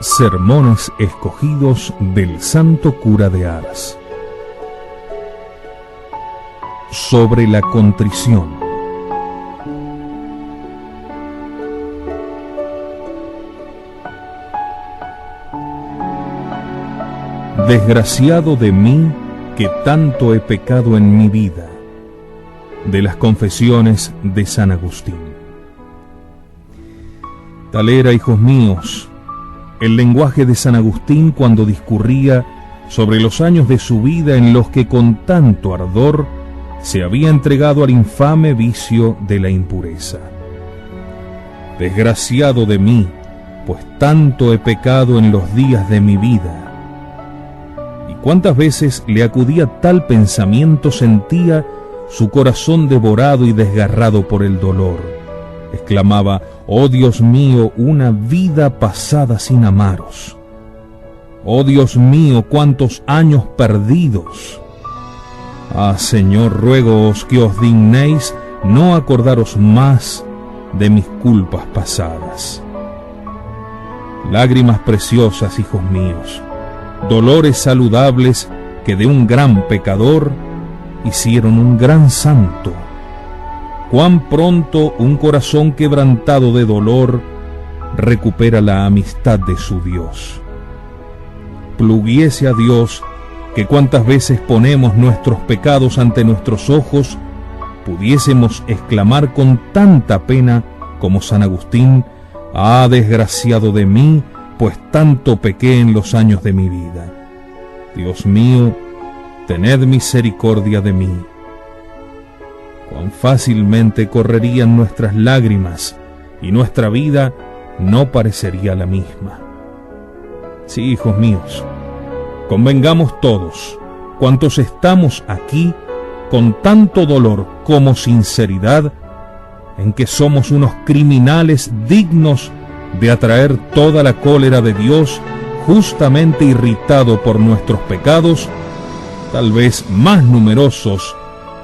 Sermones escogidos del Santo Cura de Ars. Sobre la contrición. Desgraciado de mí, que tanto he pecado en mi vida. De las Confesiones de San Agustín. Tal era, hijos míos, el lenguaje de San Agustín cuando discurría sobre los años de su vida en los que con tanto ardor se había entregado al infame vicio de la impureza. Desgraciado de mí, pues tanto he pecado en los días de mi vida. Y cuántas veces le acudía tal pensamiento, sentía su corazón devorado y desgarrado por el dolor. Exclamaba: «Oh Dios mío, una vida pasada sin amaros. Oh Dios mío, cuántos años perdidos. Ah, Señor, ruégoos que os dignéis no acordaros más de mis culpas pasadas». Lágrimas preciosas, hijos míos, dolores saludables que de un gran pecador hicieron un gran santo. Cuán pronto un corazón quebrantado de dolor recupera la amistad de su Dios. Pluguiese a Dios que cuantas veces ponemos nuestros pecados ante nuestros ojos, pudiésemos exclamar con tanta pena como San Agustín: «Ah, desgraciado de mí, pues tanto pequé en los años de mi vida. Dios mío, tened misericordia de mí». Cuán fácilmente correrían nuestras lágrimas y nuestra vida no parecería la misma. Sí, hijos míos, convengamos todos, cuantos estamos aquí con tanto dolor como sinceridad, en que somos unos criminales dignos de atraer toda la cólera de Dios, justamente irritado por nuestros pecados, tal vez más numerosos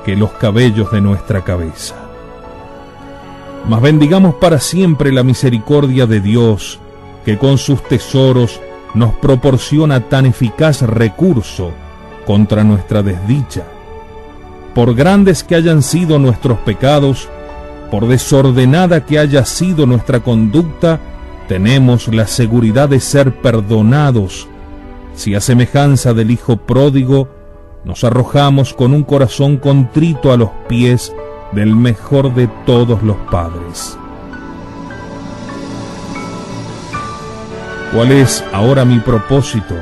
que los cabellos de nuestra cabeza. Mas bendigamos para siempre la misericordia de Dios, que con sus tesoros nos proporciona tan eficaz recurso contra nuestra desdicha. Por grandes que hayan sido nuestros pecados, por desordenada que haya sido nuestra conducta, tenemos la seguridad de ser perdonados, si a semejanza del Hijo pródigo nos arrojamos con un corazón contrito a los pies del mejor de todos los padres. ¿Cuál es ahora mi propósito?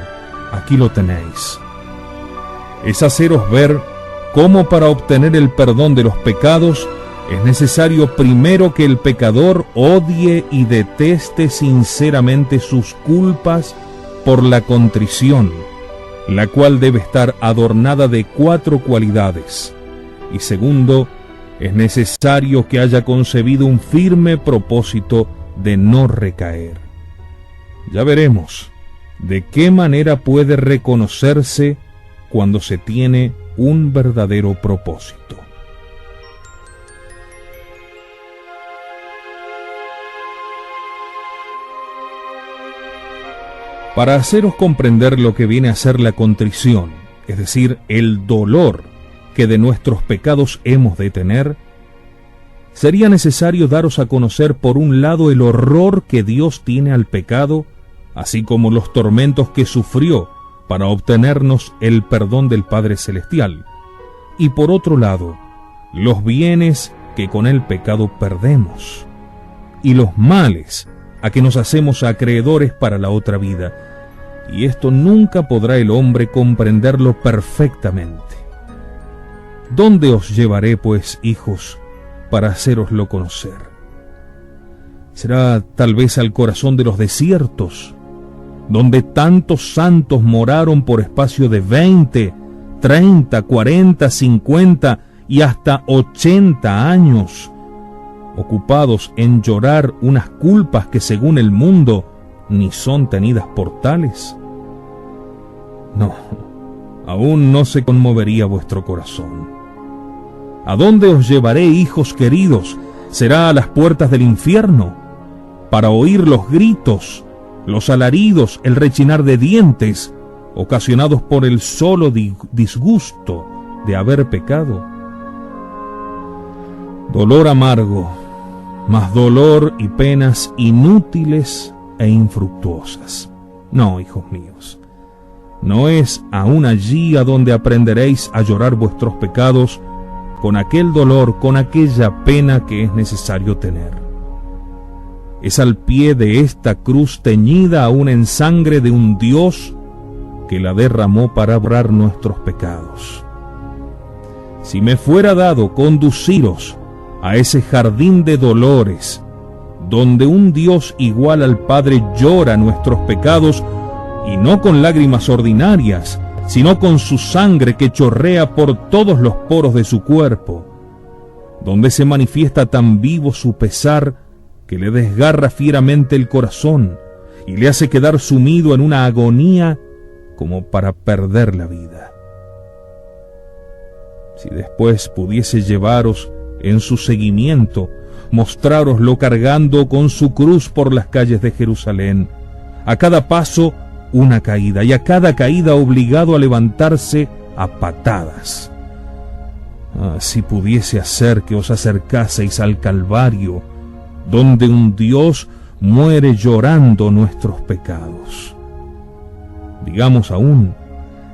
Aquí lo tenéis. Es haceros ver cómo para obtener el perdón de los pecados es necesario primero que el pecador odie y deteste sinceramente sus culpas por la contrición, la cual debe estar adornada de 4 cualidades. Y segundo, es necesario que haya concebido un firme propósito de no recaer. Ya veremos de qué manera puede reconocerse cuando se tiene un verdadero propósito. Para haceros comprender lo que viene a ser la contrición, es decir, el dolor que de nuestros pecados hemos de tener, sería necesario daros a conocer por un lado el horror que Dios tiene al pecado, así como los tormentos que sufrió para obtenernos el perdón del Padre Celestial, y por otro lado, los bienes que con el pecado perdemos, y los males a que nos hacemos acreedores para la otra vida, y esto nunca podrá el hombre comprenderlo perfectamente. ¿Dónde os llevaré, pues, hijos, para hacéroslo conocer? ¿Será tal vez al corazón de los desiertos, donde tantos santos moraron por espacio de 20, 30, 40, 50 y hasta 80 años, ocupados en llorar unas culpas que según el mundo ni son tenidas por tales? No, aún no se conmovería vuestro corazón. ¿A dónde os llevaré, hijos queridos? ¿Será a las puertas del infierno, para oír los gritos los alaridos, el rechinar de dientes, ocasionados por el solo disgusto de haber pecado. Dolor amargo, más dolor y penas inútiles e infructuosas. No, hijos míos, no es aún allí a donde aprenderéis a llorar vuestros pecados con aquel dolor, con aquella pena que es necesario tener. Es al pie de esta cruz teñida aún en sangre de un Dios que la derramó para borrar nuestros pecados. Si me fuera dado conduciros a ese jardín de dolores, donde un Dios igual al Padre llora nuestros pecados, y no con lágrimas ordinarias, sino con su sangre que chorrea por todos los poros de su cuerpo, donde se manifiesta tan vivo su pesar que le desgarra fieramente el corazón y le hace quedar sumido en una agonía como para perder la vida. Si después pudiese llevaros en su seguimiento, mostrároslo cargando con su cruz por las calles de Jerusalén, a cada paso una caída, y a cada caída obligado a levantarse a patadas. Si pudiese hacer que os acercaseis al Calvario, donde un Dios muere llorando nuestros pecados. Digamos aún,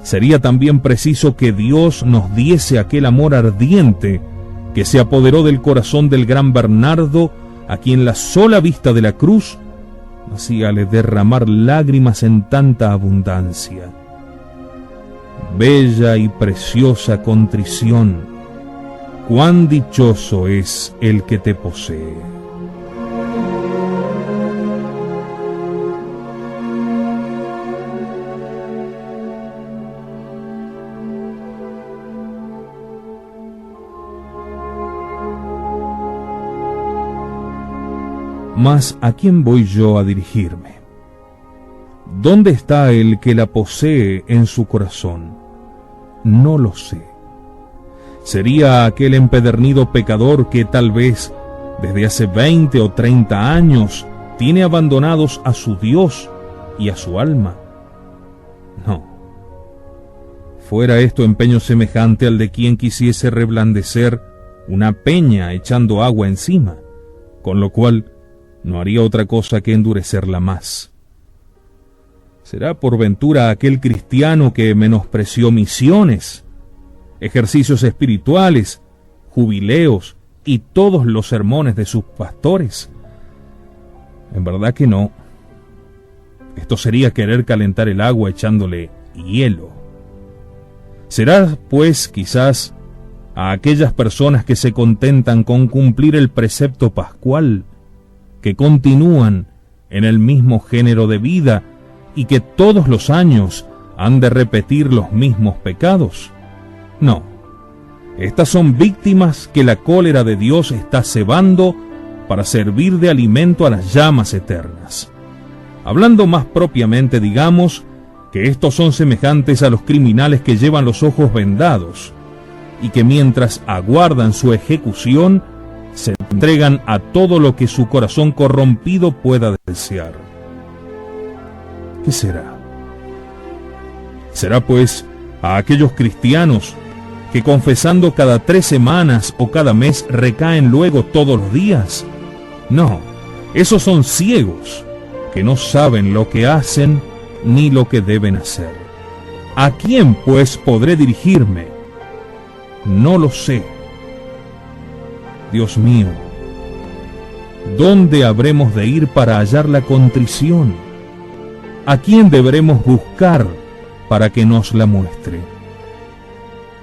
sería también preciso que Dios nos diese aquel amor ardiente que se apoderó del corazón del gran Bernardo, a quien la sola vista de la cruz hacíale derramar lágrimas en tanta abundancia. Bella y preciosa contrición, cuán dichoso es el que te posee. Mas ¿a quién voy yo a dirigirme? ¿Dónde está el que la posee en su corazón? No lo sé. ¿Sería aquel empedernido pecador que tal vez desde hace 20 o 30 años tiene abandonados a su Dios y a su alma? No. Fuera esto empeño semejante al de quien quisiese reblandecer una peña echando agua encima, con lo cual no haría otra cosa que endurecerla más. ¿Será por ventura aquel cristiano que menospreció misiones, ejercicios espirituales, jubileos y todos los sermones de sus pastores? En verdad que no. Esto sería querer calentar el agua echándole hielo. ¿Será, pues, quizás a aquellas personas que se contentan con cumplir el precepto pascual, que continúan en el mismo género de vida y que todos los años han de repetir los mismos pecados? No, estas son víctimas que la cólera de Dios está cebando para servir de alimento a las llamas eternas. Hablando más propiamente, digamos que estos son semejantes a los criminales que llevan los ojos vendados y que mientras aguardan su ejecución se entregan a todo lo que su corazón corrompido pueda desear. ¿Qué será? ¿Será pues a aquellos cristianos que confesando cada 3 semanas o cada mes recaen luego todos los días? No, esos son ciegos que no saben lo que hacen ni lo que deben hacer. ¿A quién pues podré dirigirme? No lo sé. Dios mío, ¿dónde habremos de ir para hallar la contrición? ¿A quién deberemos buscar para que nos la muestre?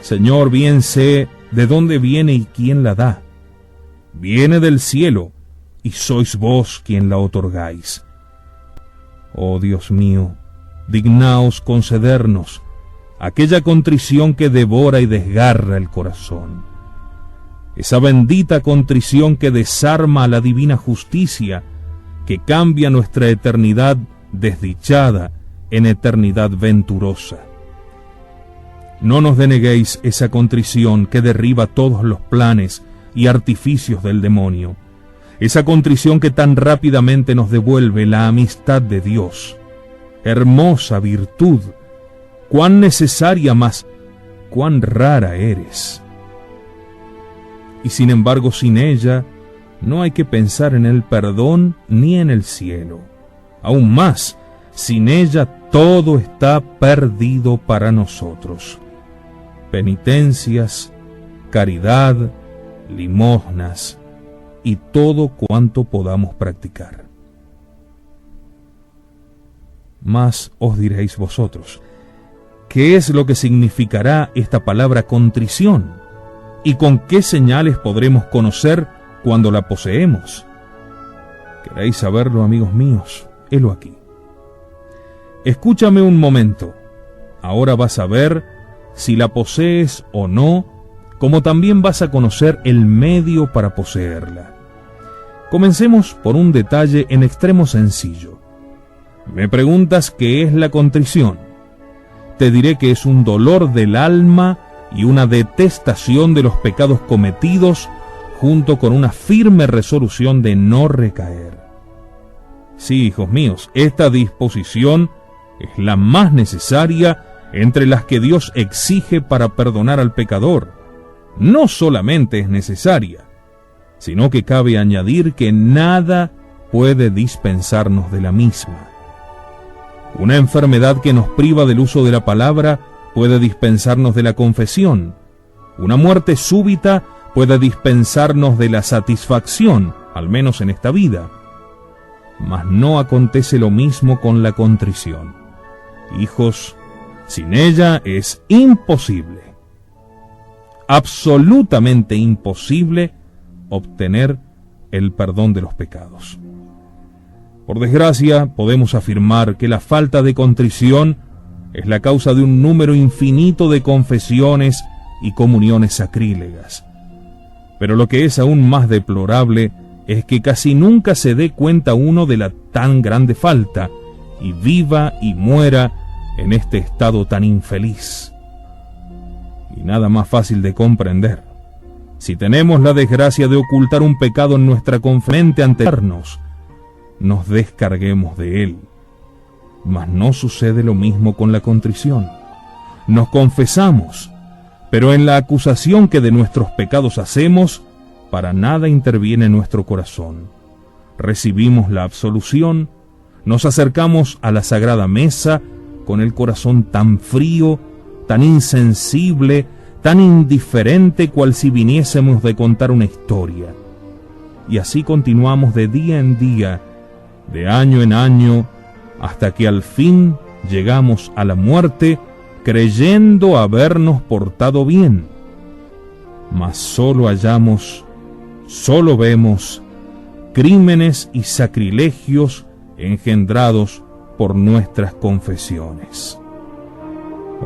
Señor, bien sé de dónde viene y quién la da. Viene del cielo, y sois vos quien la otorgáis. Oh Dios mío, dignaos concedernos aquella contrición que devora y desgarra el corazón. Esa bendita contrición que desarma a la divina justicia, que cambia nuestra eternidad desdichada en eternidad venturosa. No nos deneguéis esa contrición que derriba todos los planes y artificios del demonio, esa contrición que tan rápidamente nos devuelve la amistad de Dios. Hermosa virtud, cuán necesaria, mas cuán rara eres. Y sin embargo, sin ella, no hay que pensar en el perdón ni en el cielo. Aún más, sin ella todo está perdido para nosotros. Penitencias, caridad, limosnas y todo cuanto podamos practicar. Mas os diréis vosotros, ¿qué es lo que significará esta palabra contrición? ¿Y con qué señales podremos conocer cuando la poseemos? ¿Queréis saberlo, amigos míos? Helo aquí. Escúchame un momento. Ahora vas a ver si la posees o no, como también vas a conocer el medio para poseerla. Comencemos por un detalle en extremo sencillo. Me preguntas qué es la contrición. Te diré que es un dolor del alma y una detestación de los pecados cometidos, junto con una firme resolución de no recaer. Sí, hijos míos, esta disposición es la más necesaria entre las que Dios exige para perdonar al pecador. No solamente es necesaria, sino que cabe añadir que nada puede dispensarnos de la misma. Una enfermedad que nos priva del uso de la palabra puede dispensarnos de la confesión. Una muerte súbita puede dispensarnos de la satisfacción, al menos en esta vida. Mas no acontece lo mismo con la contrición. Hijos, sin ella es imposible, absolutamente imposible, obtener el perdón de los pecados. Por desgracia, podemos afirmar que la falta de contrición es la causa de un número infinito de confesiones y comuniones sacrílegas. Pero lo que es aún más deplorable es que casi nunca se dé cuenta uno de la tan grande falta y viva y muera en este estado tan infeliz. Y nada más fácil de comprender. Si tenemos la desgracia de ocultar un pecado en nuestra confesión ante Dios, nos descarguemos de él. Mas no sucede lo mismo con la contrición. Nos confesamos, pero en la acusación que de nuestros pecados hacemos, para nada interviene nuestro corazón. Recibimos la absolución, nos acercamos a la sagrada mesa con el corazón tan frío, tan insensible, tan indiferente, cual si viniésemos de contar una historia. Y así continuamos de día en día, de año en año, hasta que al fin llegamos a la muerte, creyendo habernos portado bien. Mas solo vemos crímenes y sacrilegios engendrados por nuestras confesiones.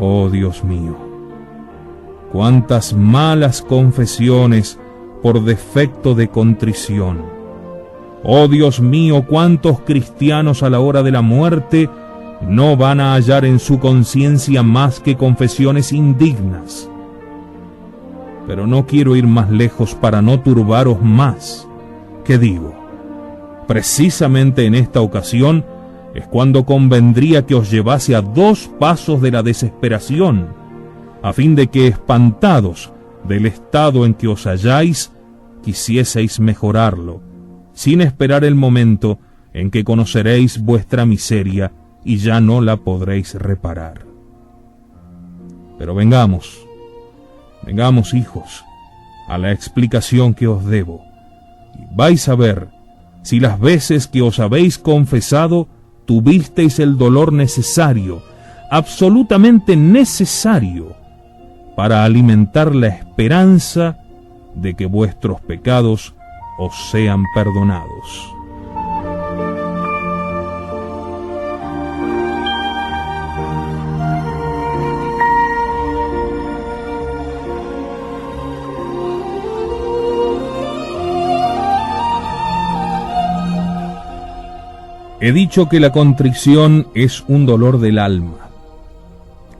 Oh Dios mío, cuántas malas confesiones por defecto de contrición. Oh Dios mío, cuántos cristianos a la hora de la muerte no van a hallar en su conciencia más que confesiones indignas. Pero no quiero ir más lejos para no turbaros más. ¿Qué digo? Precisamente en esta ocasión es cuando convendría que os llevase a 2 pasos de la desesperación, a fin de que, espantados del estado en que os halláis, quisieseis mejorarlo, sin esperar el momento en que conoceréis vuestra miseria y ya no la podréis reparar. Pero vengamos, hijos, a la explicación que os debo, y vais a ver si las veces que os habéis confesado tuvisteis el dolor necesario, absolutamente necesario, para alimentar la esperanza de que vuestros pecados os sean perdonados. He dicho que la contrición es un dolor del alma.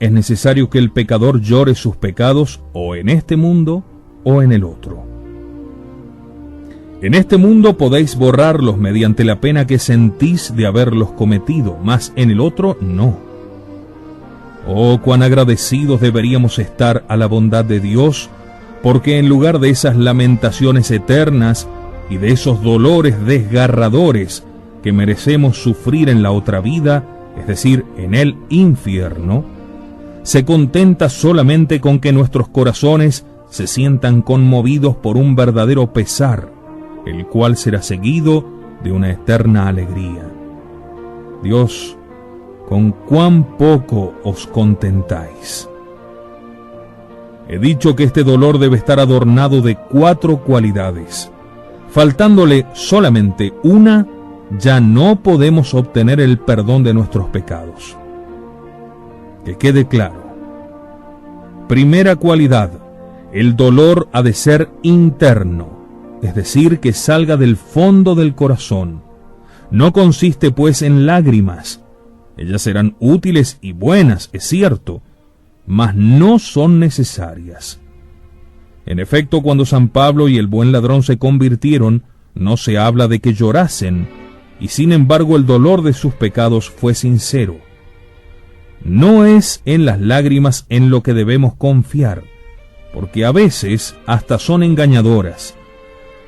Es necesario que el pecador llore sus pecados o en este mundo o en el otro. En este mundo podéis borrarlos mediante la pena que sentís de haberlos cometido, mas en el otro no. Oh, cuán agradecidos deberíamos estar a la bondad de Dios, porque en lugar de esas lamentaciones eternas y de esos dolores desgarradores que merecemos sufrir en la otra vida, es decir, en el infierno, se contenta solamente con que nuestros corazones se sientan conmovidos por un verdadero pesar, el cual será seguido de una eterna alegría. Dios, con cuán poco os contentáis. He dicho que este dolor debe estar adornado de 4 cualidades. Faltándole solamente una, ya no podemos obtener el perdón de nuestros pecados. Que quede claro. Primera cualidad, el dolor ha de ser interno, es decir, que salga del fondo del corazón. No consiste pues en lágrimas. Ellas serán útiles y buenas, es cierto, mas no son necesarias. En efecto, cuando San Pablo y el buen ladrón se convirtieron, no se habla de que llorasen, y sin embargo el dolor de sus pecados fue sincero. No es en las lágrimas en lo que debemos confiar, porque a veces hasta son engañadoras.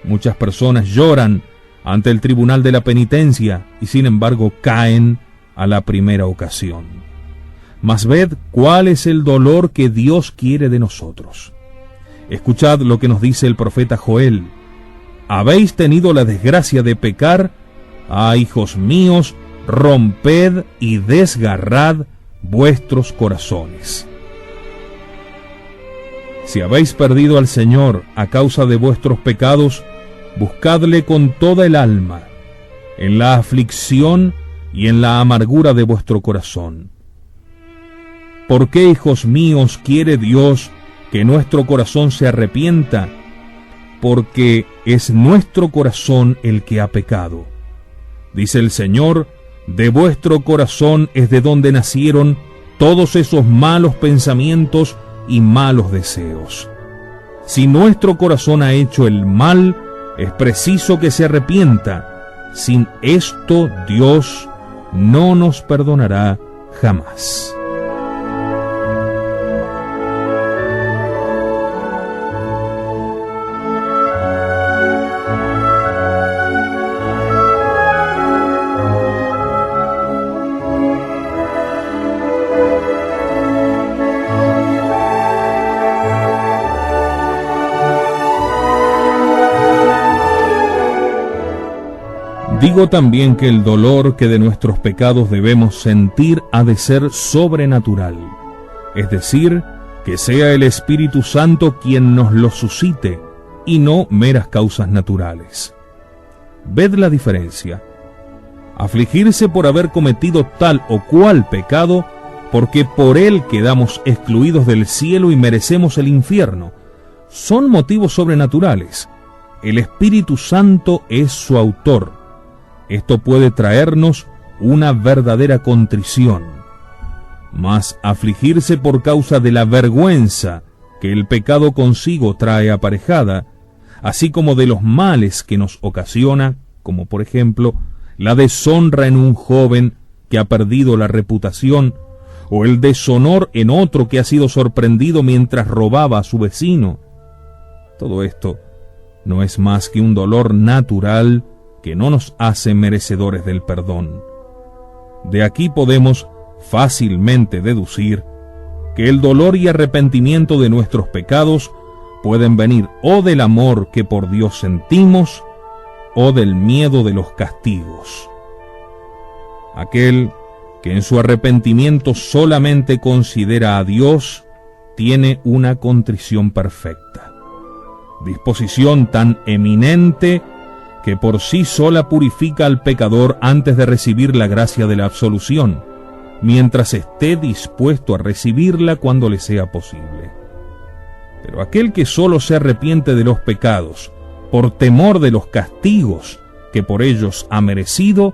Muchas personas lloran ante el tribunal de la penitencia y sin embargo caen a la primera ocasión. Mas ved cuál es el dolor que Dios quiere de nosotros. Escuchad lo que nos dice el profeta Joel. Habéis tenido la desgracia de pecar, hijos míos, romped y desgarrad vuestros corazones. Si habéis perdido al Señor a causa de vuestros pecados, buscadle con toda el alma, en la aflicción y en la amargura de vuestro corazón. ¿Por qué, hijos míos, quiere Dios que nuestro corazón se arrepienta? Porque es nuestro corazón el que ha pecado. Dice el Señor, de vuestro corazón es de donde nacieron todos esos malos pensamientos y malos deseos. Si nuestro corazón ha hecho el mal, es preciso que se arrepienta. Sin esto, Dios no nos perdonará jamás. Digo también que el dolor que de nuestros pecados debemos sentir ha de ser sobrenatural, es decir, que sea el Espíritu Santo quien nos lo suscite, y no meras causas naturales. Ved la diferencia. Afligirse por haber cometido tal o cual pecado, porque por él quedamos excluidos del cielo y merecemos el infierno, son motivos sobrenaturales. El Espíritu Santo es su autor. Esto puede traernos una verdadera contrición. Mas afligirse por causa de la vergüenza que el pecado consigo trae aparejada, así como de los males que nos ocasiona, como por ejemplo la deshonra en un joven que ha perdido la reputación, o el deshonor en otro que ha sido sorprendido mientras robaba a su vecino. Todo esto no es más que un dolor natural que no nos hace merecedores del perdón. De aquí podemos fácilmente deducir que el dolor y arrepentimiento de nuestros pecados pueden venir o del amor que por Dios sentimos o del miedo de los castigos. Aquel que en su arrepentimiento solamente considera a Dios tiene una contrición perfecta, disposición tan eminente que por sí sola purifica al pecador antes de recibir la gracia de la absolución, mientras esté dispuesto a recibirla cuando le sea posible. Pero aquel que solo se arrepiente de los pecados por temor de los castigos que por ellos ha merecido,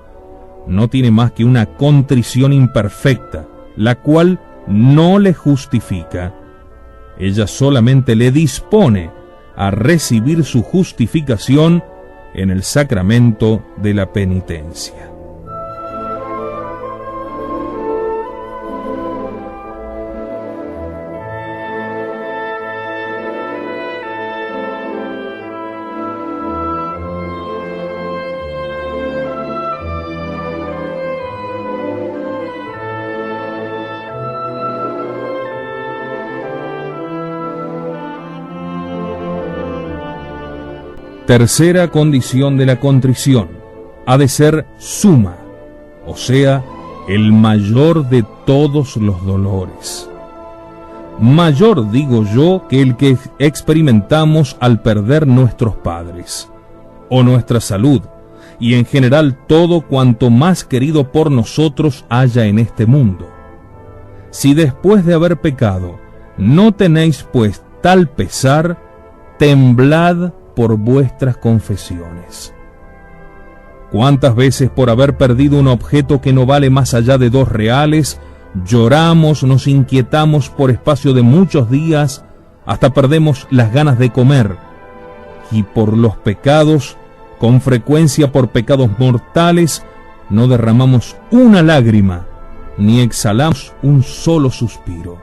no tiene más que una contrición imperfecta, la cual no le justifica. Ella solamente le dispone a recibir su justificación en el sacramento de la penitencia. Tercera condición de la contrición: ha de ser suma, o sea, el mayor de todos los dolores. Mayor, digo yo, que el que experimentamos al perder nuestros padres, o nuestra salud, y en general todo cuanto más querido por nosotros haya en este mundo. Si después de haber pecado no tenéis pues tal pesar, temblad por vuestras confesiones. ¿Cuántas veces por haber perdido un objeto que no vale más allá de 2 reales, lloramos, nos inquietamos por espacio de muchos días, hasta perdemos las ganas de comer? Y por los pecados, con frecuencia por pecados mortales, no derramamos una lágrima, ni exhalamos un solo suspiro.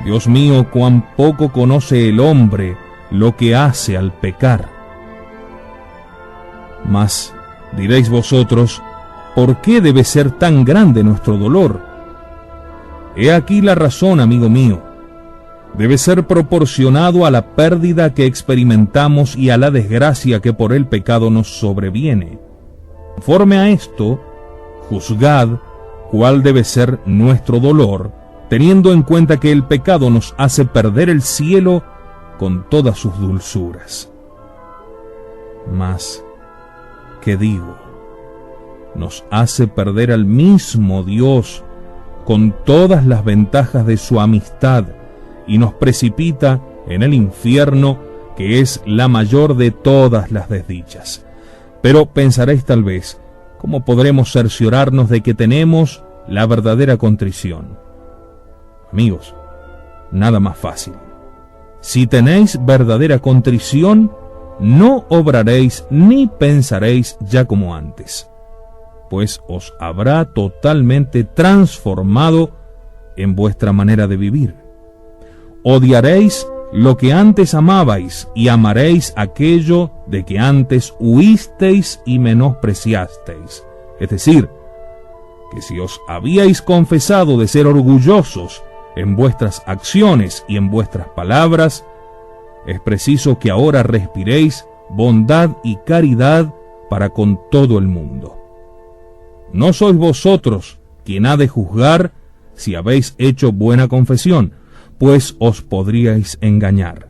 Dios mío, cuán poco conoce el hombre lo que hace al pecar. Mas, diréis vosotros, ¿por qué debe ser tan grande nuestro dolor? He aquí la razón, amigo mío. Debe ser proporcionado a la pérdida que experimentamos y a la desgracia que por el pecado nos sobreviene. Conforme a esto, juzgad cuál debe ser nuestro dolor, teniendo en cuenta que el pecado nos hace perder el cielo con todas sus dulzuras. Mas, ¿qué digo? Nos hace perder al mismo Dios con todas las ventajas de su amistad y nos precipita en el infierno, que es la mayor de todas las desdichas. Pero pensaréis tal vez, ¿cómo podremos cerciorarnos de que tenemos la verdadera contrición? Amigos, nada más fácil. Si tenéis verdadera contrición, no obraréis ni pensaréis ya como antes, pues os habrá totalmente transformado en vuestra manera de vivir. Odiaréis lo que antes amabais y amaréis aquello de que antes huisteis y menospreciasteis. Es decir, que si os habíais confesado de ser orgullosos en vuestras acciones y en vuestras palabras, es preciso que ahora respiréis bondad y caridad para con todo el mundo. No sois vosotros quien ha de juzgar si habéis hecho buena confesión, pues os podríais engañar,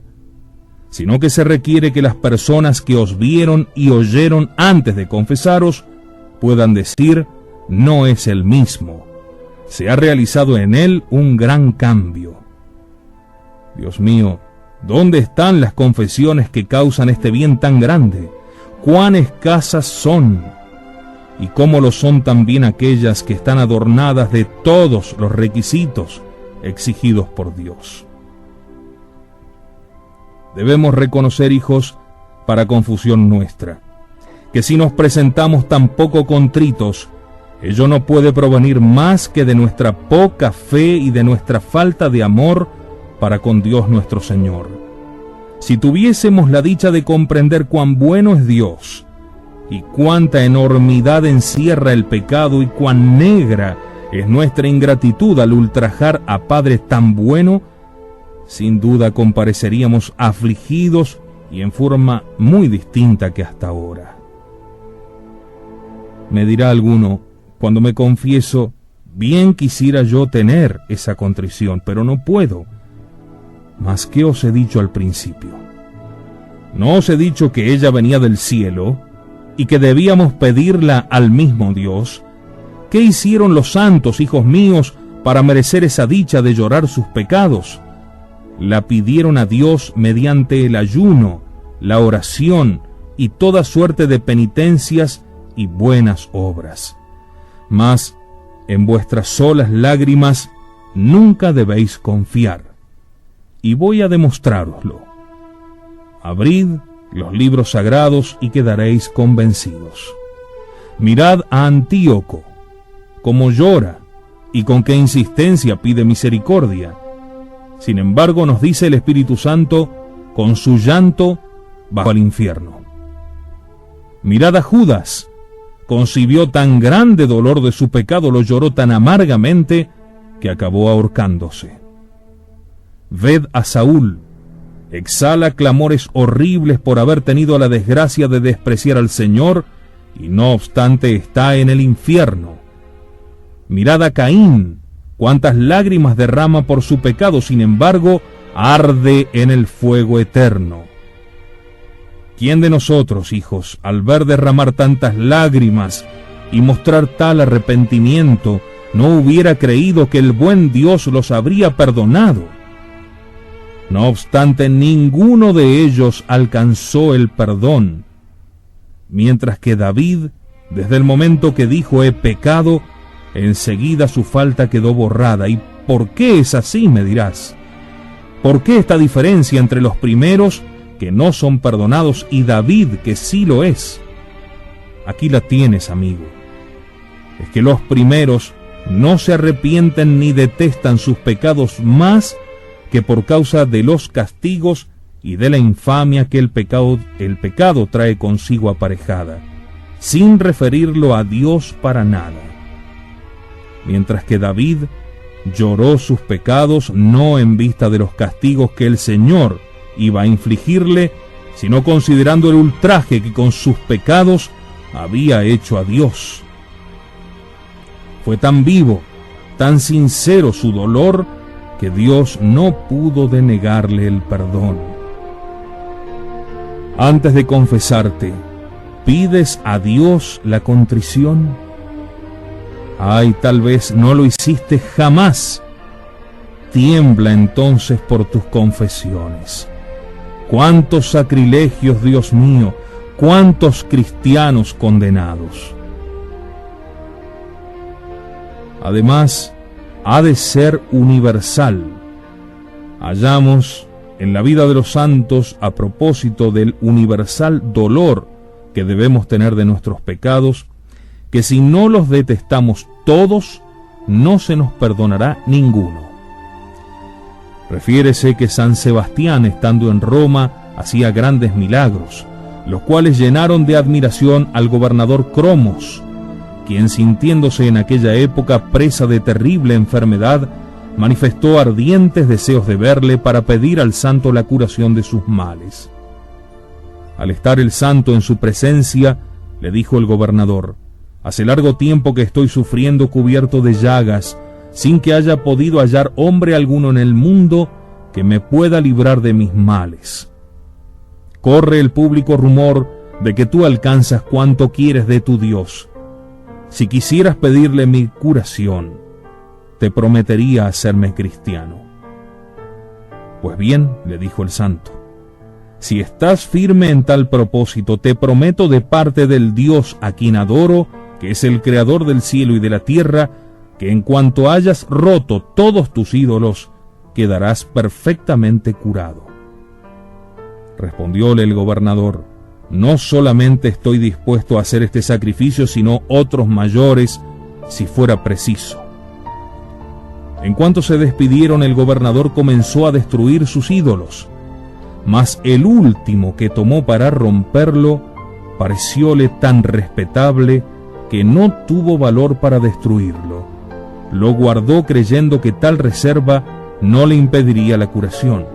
sino que se requiere que las personas que os vieron y oyeron antes de confesaros puedan decir: no es el mismo, se ha realizado en él un gran cambio. Dios mío, ¿dónde están las confesiones que causan este bien tan grande? ¿Cuán escasas son? Y cómo lo son también aquellas que están adornadas de todos los requisitos exigidos por Dios. Debemos reconocer, hijos, para confusión nuestra, que si nos presentamos tan poco contritos, ello no puede provenir más que de nuestra poca fe y de nuestra falta de amor para con Dios nuestro Señor. Si tuviésemos la dicha de comprender cuán bueno es Dios, y cuánta enormidad encierra el pecado, y cuán negra es nuestra ingratitud al ultrajar a Padre tan bueno, sin duda compareceríamos afligidos y en forma muy distinta que hasta ahora. Me dirá alguno, cuando me confieso: bien quisiera yo tener esa contrición, pero no puedo. Mas ¿qué os he dicho al principio? ¿No os he dicho que ella venía del cielo y que debíamos pedirla al mismo Dios? ¿Qué hicieron los santos, hijos míos, para merecer esa dicha de llorar sus pecados? La pidieron a Dios mediante el ayuno, la oración y toda suerte de penitencias y buenas obras. Mas en vuestras solas lágrimas nunca debéis confiar. Y voy a demostrároslo. Abrid los libros sagrados y quedaréis convencidos. Mirad a Antíoco, cómo llora y con qué insistencia pide misericordia. Sin embargo, nos dice el Espíritu Santo, con su llanto bajó al infierno. Mirad a Judas, concibió tan grande dolor de su pecado, lo lloró tan amargamente, que acabó ahorcándose. Ved a Saúl, exhala clamores horribles por haber tenido la desgracia de despreciar al Señor, y no obstante está en el infierno. Mirad a Caín, cuántas lágrimas derrama por su pecado, sin embargo, arde en el fuego eterno. ¿Quién de nosotros, hijos, al ver derramar tantas lágrimas y mostrar tal arrepentimiento, no hubiera creído que el buen Dios los habría perdonado? No obstante, ninguno de ellos alcanzó el perdón, mientras que David, desde el momento que dijo he pecado, enseguida su falta quedó borrada. ¿Y por qué es así, me dirás? ¿Por qué esta diferencia entre los primeros, que no son perdonados, y David, que sí lo es? Aquí la tienes, amigo. Es que los primeros no se arrepienten ni detestan sus pecados más que por causa de los castigos y de la infamia que el pecado trae consigo aparejada, sin referirlo a Dios para nada. Mientras que David lloró sus pecados no en vista de los castigos que el Señor iba a infligirle, sino considerando el ultraje que con sus pecados había hecho a Dios. Fue tan vivo, tan sincero su dolor, que Dios no pudo denegarle el perdón. Antes de confesarte, ¿pides a Dios la contrición? Ay, tal vez no lo hiciste jamás. Tiembla entonces por tus confesiones. ¡Cuántos sacrilegios, Dios mío! ¡Cuántos cristianos condenados! Además, ha de ser universal. Hallamos en la vida de los santos, a propósito del universal dolor que debemos tener de nuestros pecados, que si no los detestamos todos, no se nos perdonará ninguno. Refiérese que San Sebastián, estando en Roma, hacía grandes milagros, los cuales llenaron de admiración al gobernador Cromos, quien, sintiéndose en aquella época presa de terrible enfermedad, manifestó ardientes deseos de verle para pedir al santo la curación de sus males. Al estar el santo en su presencia, le dijo el gobernador: hace largo tiempo que estoy sufriendo cubierto de llagas, sin que haya podido hallar hombre alguno en el mundo que me pueda librar de mis males. Corre el público rumor de que tú alcanzas cuanto quieres de tu Dios. Si quisieras pedirle mi curación, te prometería hacerme cristiano. Pues bien, le dijo el santo, si estás firme en tal propósito, te prometo de parte del Dios a quien adoro, que es el creador del cielo y de la tierra, que en cuanto hayas roto todos tus ídolos, quedarás perfectamente curado. Respondióle el gobernador: no solamente estoy dispuesto a hacer este sacrificio, sino otros mayores, si fuera preciso. En cuanto se despidieron, el gobernador comenzó a destruir sus ídolos, mas el último que tomó para romperlo parecióle tan respetable que no tuvo valor para destruirlo. Lo guardó creyendo que tal reserva no le impediría la curación.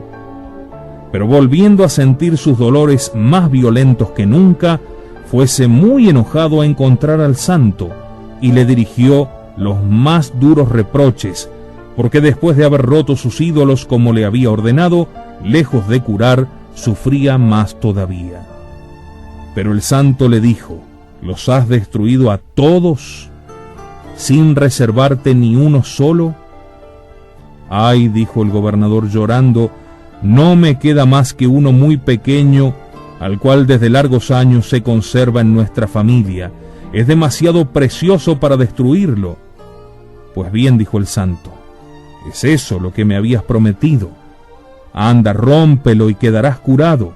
Pero volviendo a sentir sus dolores más violentos que nunca, fuese muy enojado a encontrar al santo y le dirigió los más duros reproches, porque después de haber roto sus ídolos como le había ordenado, lejos de curar, sufría más todavía. Pero el santo le dijo: ¿los has destruido a todos, sin reservarte ni uno solo? Ay, dijo el gobernador llorando, no me queda más que uno muy pequeño, al cual desde largos años se conserva en nuestra familia. Es demasiado precioso para destruirlo. Pues bien, dijo el santo, es eso lo que me habías prometido. Anda, rómpelo y quedarás curado.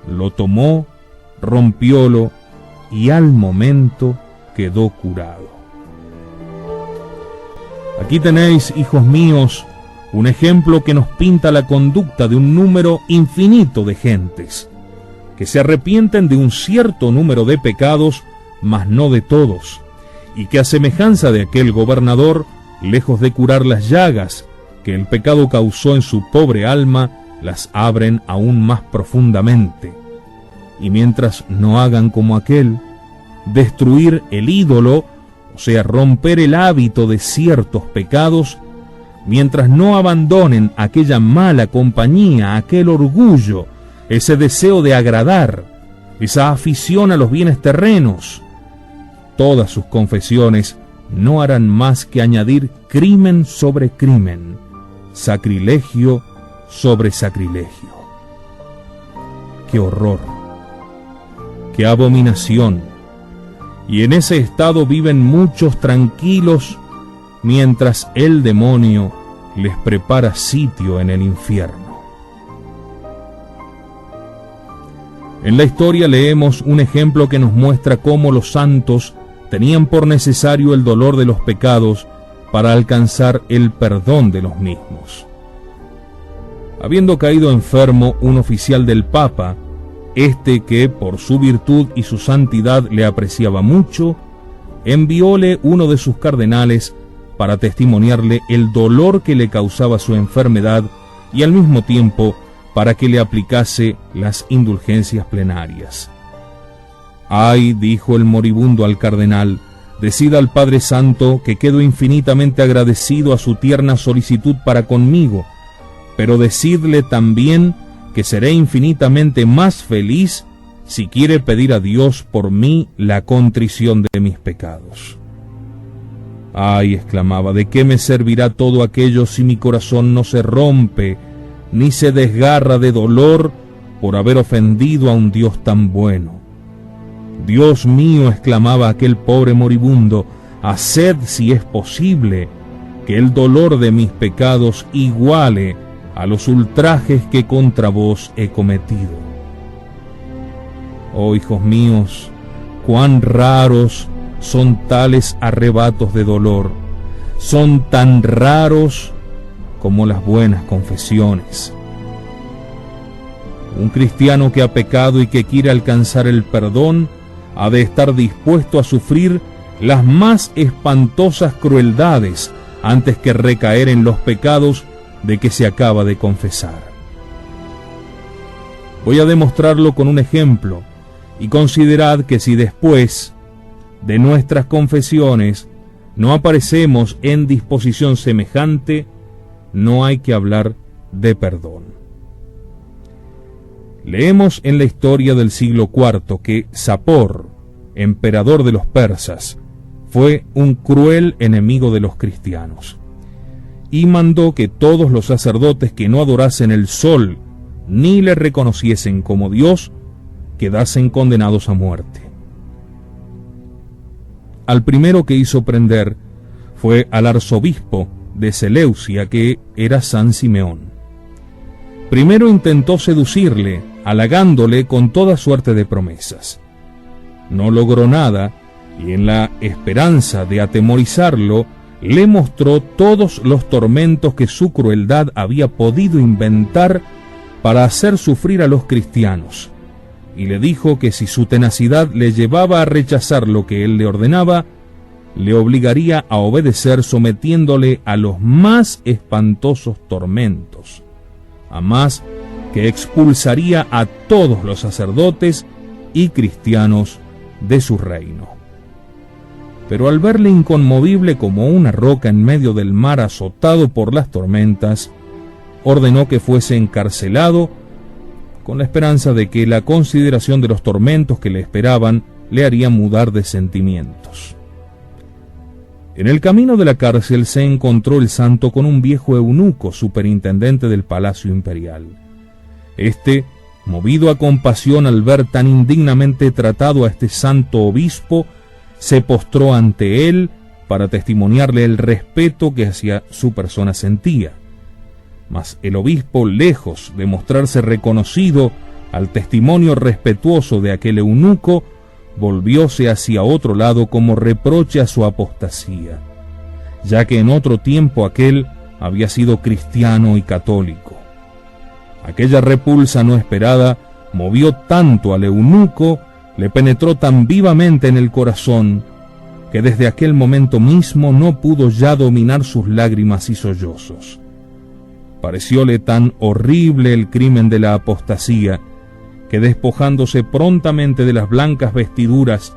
lo tomó, rompiólo, y al momento quedó curado. Aquí tenéis, hijos míos, un ejemplo que nos pinta la conducta de un número infinito de gentes, que se arrepienten de un cierto número de pecados, mas no de todos, y que a semejanza de aquel gobernador, lejos de curar las llagas que el pecado causó en su pobre alma, las abren aún más profundamente. Y mientras no hagan como aquel, destruir el ídolo, o sea, romper el hábito de ciertos pecados, mientras no abandonen aquella mala compañía, aquel orgullo, ese deseo de agradar, esa afición a los bienes terrenos, todas sus confesiones no harán más que añadir crimen sobre crimen, sacrilegio sobre sacrilegio. ¡Qué horror! ¡Qué abominación! Y en ese estado viven muchos tranquilos, mientras el demonio les prepara sitio en el infierno. En la historia leemos un ejemplo que nos muestra cómo los santos tenían por necesario el dolor de los pecados para alcanzar el perdón de los mismos. Habiendo caído enfermo un oficial del Papa, este que por su virtud y su santidad le apreciaba mucho, envióle uno de sus cardenales para testimoniarle el dolor que le causaba su enfermedad y al mismo tiempo para que le aplicase las indulgencias plenarias. «Ay», dijo el moribundo al cardenal, «decid al Padre Santo que quedo infinitamente agradecido a su tierna solicitud para conmigo, pero decidle también que seré infinitamente más feliz si quiere pedir a Dios por mí la contrición de mis pecados». «Ay», exclamaba, «¿de qué me servirá todo aquello si mi corazón no se rompe ni se desgarra de dolor por haber ofendido a un Dios tan bueno? Dios mío», exclamaba aquel pobre moribundo, «haced, si es posible, que el dolor de mis pecados iguale a los ultrajes que contra vos he cometido». Oh, hijos míos, cuán raros son tales arrebatos de dolor, son tan raros como las buenas confesiones. Un cristiano que ha pecado y que quiere alcanzar el perdón ha de estar dispuesto a sufrir las más espantosas crueldades antes que recaer en los pecados de que se acaba de confesar. Voy a demostrarlo con un ejemplo, y considerad que si después de nuestras confesiones no aparecemos en disposición semejante, no hay que hablar de perdón. Leemos en la historia del siglo IV que Sapor, emperador de los persas, fue un cruel enemigo de los cristianos, y mandó que todos los sacerdotes que no adorasen el sol ni le reconociesen como Dios quedasen condenados a muerte. Al primero que hizo prender fue al arzobispo de Seleucia, que era San Simeón. Primero intentó seducirle, halagándole con toda suerte de promesas. No logró nada, y en la esperanza de atemorizarlo, le mostró todos los tormentos que su crueldad había podido inventar para hacer sufrir a los cristianos, y le dijo que si su tenacidad le llevaba a rechazar lo que él le ordenaba, le obligaría a obedecer sometiéndole a los más espantosos tormentos, a más que expulsaría a todos los sacerdotes y cristianos de su reino. Pero al verle inconmovible como una roca en medio del mar azotado por las tormentas, ordenó que fuese encarcelado con la esperanza de que la consideración de los tormentos que le esperaban le haría mudar de sentimientos. En el camino de la cárcel se encontró el santo con un viejo eunuco, superintendente del palacio imperial. Este, movido a compasión al ver tan indignamente tratado a este santo obispo, se postró ante él para testimoniarle el respeto que hacia su persona sentía. Mas el obispo, lejos de mostrarse reconocido al testimonio respetuoso de aquel eunuco, volvióse hacia otro lado como reproche a su apostasía, ya que en otro tiempo aquel había sido cristiano y católico. Aquella repulsa no esperada movió tanto al eunuco, le penetró tan vivamente en el corazón, que desde aquel momento mismo no pudo ya dominar sus lágrimas y sollozos. Parecióle tan horrible el crimen de la apostasía, que despojándose prontamente de las blancas vestiduras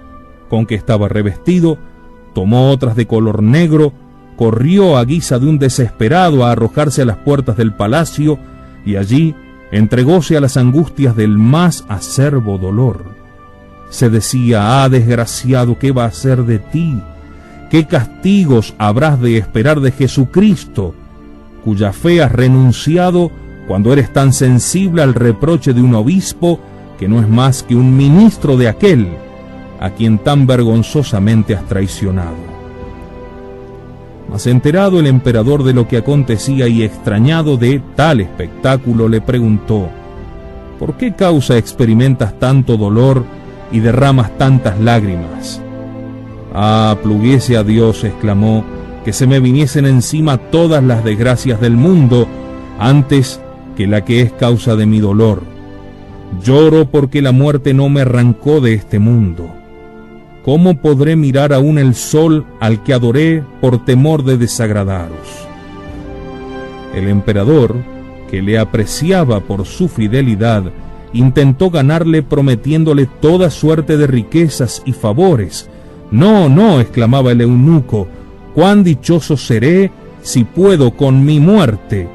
con que estaba revestido, tomó otras de color negro, corrió a guisa de un desesperado a arrojarse a las puertas del palacio, y allí entregóse a las angustias del más acerbo dolor. Se decía: «Ah, desgraciado, ¿qué va a ser de ti? ¿Qué castigos habrás de esperar de Jesucristo, cuya fe has renunciado cuando eres tan sensible al reproche de un obispo que no es más que un ministro de aquel a quien tan vergonzosamente has traicionado?» Mas enterado el emperador de lo que acontecía y extrañado de tal espectáculo, le preguntó: «¿Por qué causa experimentas tanto dolor y derramas tantas lágrimas?» «Ah, pluguiese a Dios», exclamó, «que se me viniesen encima todas las desgracias del mundo antes que la que es causa de mi dolor. Lloro porque la muerte no me arrancó de este mundo. ¿Cómo podré mirar aún el sol al que adoré por temor de desagradaros?» El emperador, que le apreciaba por su fidelidad, intentó ganarle prometiéndole toda suerte de riquezas y favores. «No, no», exclamaba el eunuco, «cuán dichoso seré si puedo con mi muerte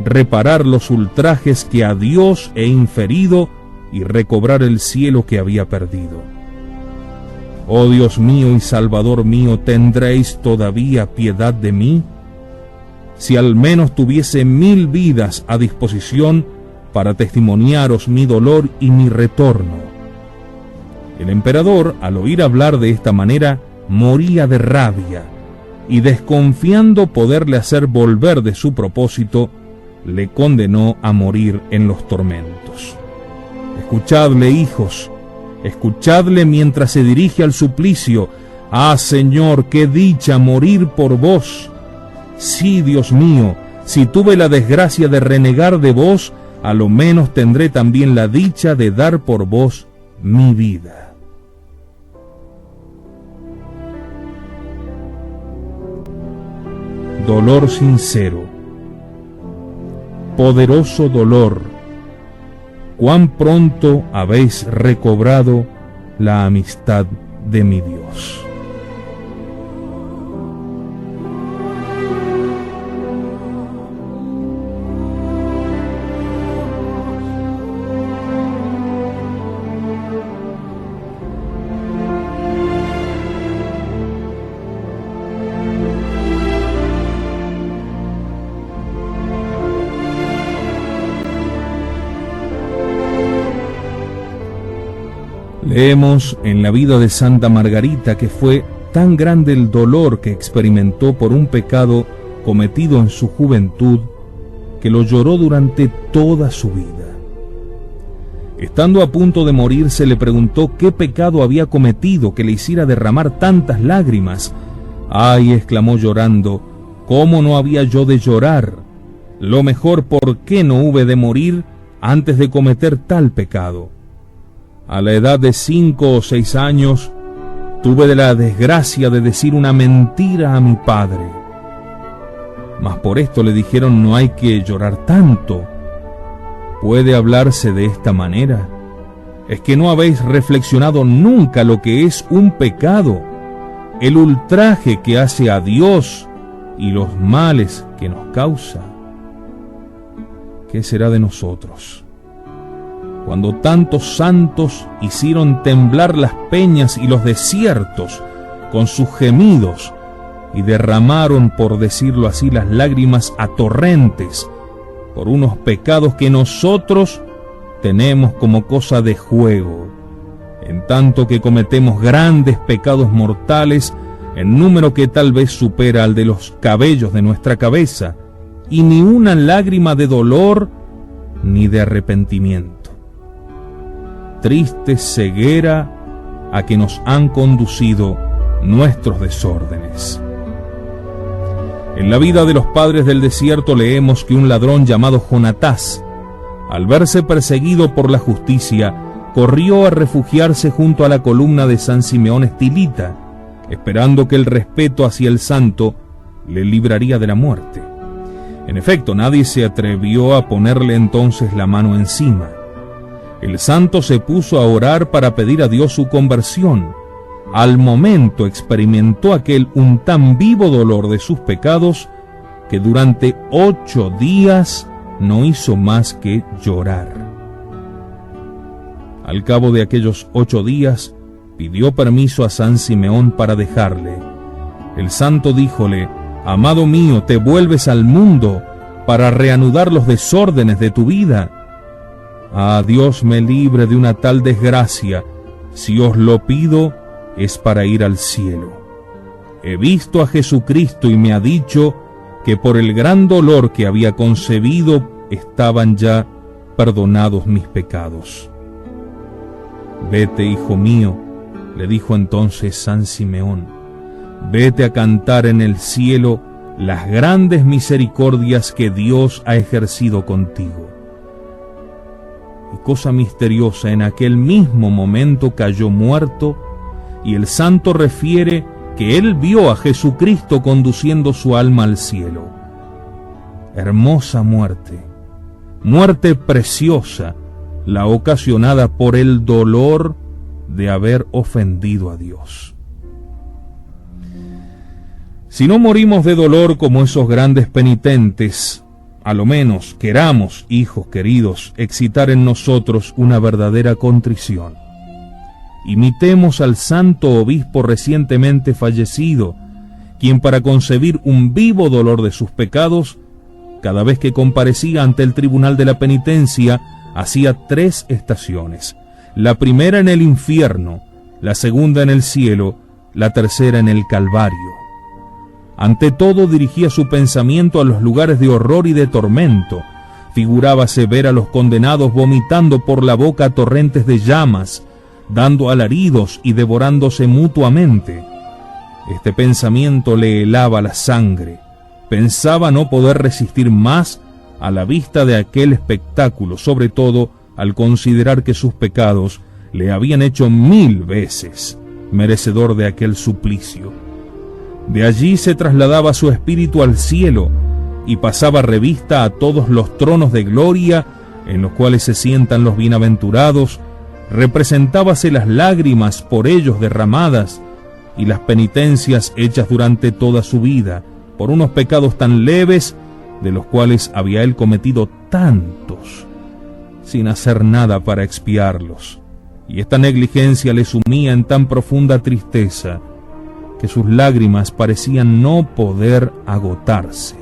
reparar los ultrajes que a Dios he inferido y recobrar el cielo que había perdido. Oh Dios mío y Salvador mío, ¿tendréis todavía piedad de mí? Si al menos tuviese 1000 vidas a disposición para testimoniaros mi dolor y mi retorno». El emperador, al oír hablar de esta manera, moría de rabia, y desconfiando poderle hacer volver de su propósito, le condenó a morir en los tormentos. «Escuchadle, hijos, escuchadle mientras se dirige al suplicio. Ah, Señor, qué dicha morir por vos. Sí, Dios mío, si tuve la desgracia de renegar de vos, a lo menos tendré también la dicha de dar por vos mi vida». Dolor sincero. Poderoso dolor, cuán pronto habéis recobrado la amistad de mi Dios. Leemos en la vida de Santa Margarita que fue tan grande el dolor que experimentó por un pecado cometido en su juventud, que lo lloró durante toda su vida. Estando a punto de morir, se le preguntó qué pecado había cometido que le hiciera derramar tantas lágrimas. «Ay», exclamó llorando, «¿cómo no había yo de llorar? Lo mejor, ¿por qué no hube de morir antes de cometer tal pecado? A la edad de 5 o 6 años, tuve de la desgracia de decir una mentira a mi padre. Mas por esto le dijeron: no hay que llorar tanto. ¿Puede hablarse de esta manera? ¿Es que no habéis reflexionado nunca lo que es un pecado, el ultraje que hace a Dios y los males que nos causa? ¿Qué será de nosotros cuando tantos santos hicieron temblar las peñas y los desiertos con sus gemidos y derramaron, por decirlo así, las lágrimas a torrentes por unos pecados que nosotros tenemos como cosa de juego, en tanto que cometemos grandes pecados mortales en número que tal vez supera al de los cabellos de nuestra cabeza, y ni una lágrima de dolor ni de arrepentimiento? triste ceguera a que nos han conducido nuestros desórdenes. En la vida de los padres del desierto leemos que un ladrón llamado Jonatás, al verse perseguido por la justicia, corrió a refugiarse junto a la columna de San Simeón Estilita, esperando que el respeto hacia el santo le libraría de la muerte. En efecto, nadie se atrevió a ponerle entonces la mano encima. El santo se puso a orar para pedir a Dios su conversión. Al momento experimentó aquel un tan vivo dolor de sus pecados que durante 8 días no hizo más que llorar. Al cabo de aquellos 8 días, pidió permiso a San Simeón para dejarle. El santo díjole: «Amado mío, ¿te vuelves al mundo para reanudar los desórdenes de tu vida? Ah, Dios me libre de una tal desgracia. Si os lo pido, es para ir al cielo. He visto a Jesucristo y me ha dicho que por el gran dolor que había concebido estaban ya perdonados mis pecados». «Vete, hijo mío», le dijo entonces San Simeón, «vete a cantar en el cielo las grandes misericordias que Dios ha ejercido contigo». Y cosa misteriosa, en aquel mismo momento cayó muerto, y el santo refiere que él vio a Jesucristo conduciendo su alma al cielo. Hermosa muerte, muerte preciosa, la ocasionada por el dolor de haber ofendido a Dios. Si no morimos de dolor como esos grandes penitentes, a lo menos queramos, hijos queridos, excitar en nosotros una verdadera contrición. Imitemos al santo obispo recientemente fallecido, quien para concebir un vivo dolor de sus pecados, cada vez que comparecía ante el tribunal de la penitencia, hacía 3 estaciones: la primera en el infierno, la segunda en el cielo, la tercera en el Calvario. Ante todo dirigía su pensamiento a los lugares de horror y de tormento. Figurábase ver a los condenados vomitando por la boca torrentes de llamas, dando alaridos y devorándose mutuamente. Este pensamiento le helaba la sangre. Pensaba no poder resistir más a la vista de aquel espectáculo, sobre todo al considerar que sus pecados le habían hecho 1000 veces merecedor de aquel suplicio. De allí se trasladaba su espíritu al cielo y pasaba revista a todos los tronos de gloria en los cuales se sientan los bienaventurados. Representábase las lágrimas por ellos derramadas y las penitencias hechas durante toda su vida por unos pecados tan leves, de los cuales había él cometido tantos, sin hacer nada para expiarlos. Y esta negligencia le sumía en tan profunda tristeza que sus lágrimas parecían no poder agotarse.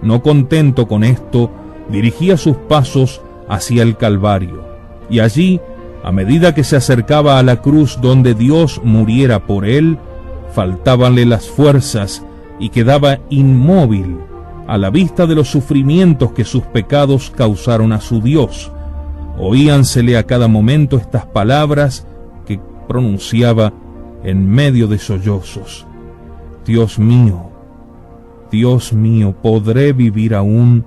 No contento con esto, dirigía sus pasos hacia el Calvario, y allí, a medida que se acercaba a la cruz donde Dios muriera por él, faltábanle las fuerzas y quedaba inmóvil a la vista de los sufrimientos que sus pecados causaron a su Dios. Oíansele a cada momento estas palabras que pronunciaba en medio de sollozos: Dios mío, ¿podré vivir aún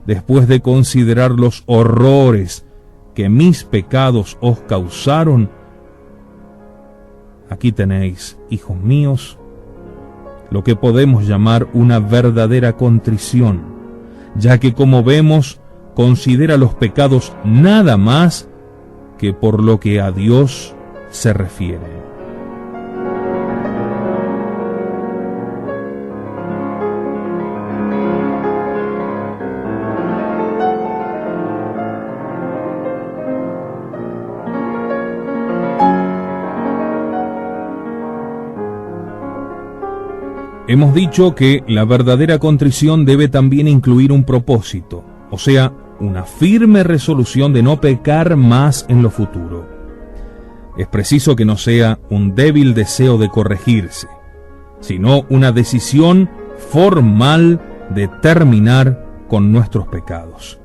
después de considerar los horrores que mis pecados os causaron? Aquí tenéis, hijos míos, lo que podemos llamar una verdadera contrición, ya que, como vemos, considera los pecados nada más que por lo que a Dios se refiere. Hemos dicho que la verdadera contrición debe también incluir un propósito, o sea, una firme resolución de no pecar más en lo futuro. Es preciso que no sea un débil deseo de corregirse, sino una decisión formal de terminar con nuestros pecados.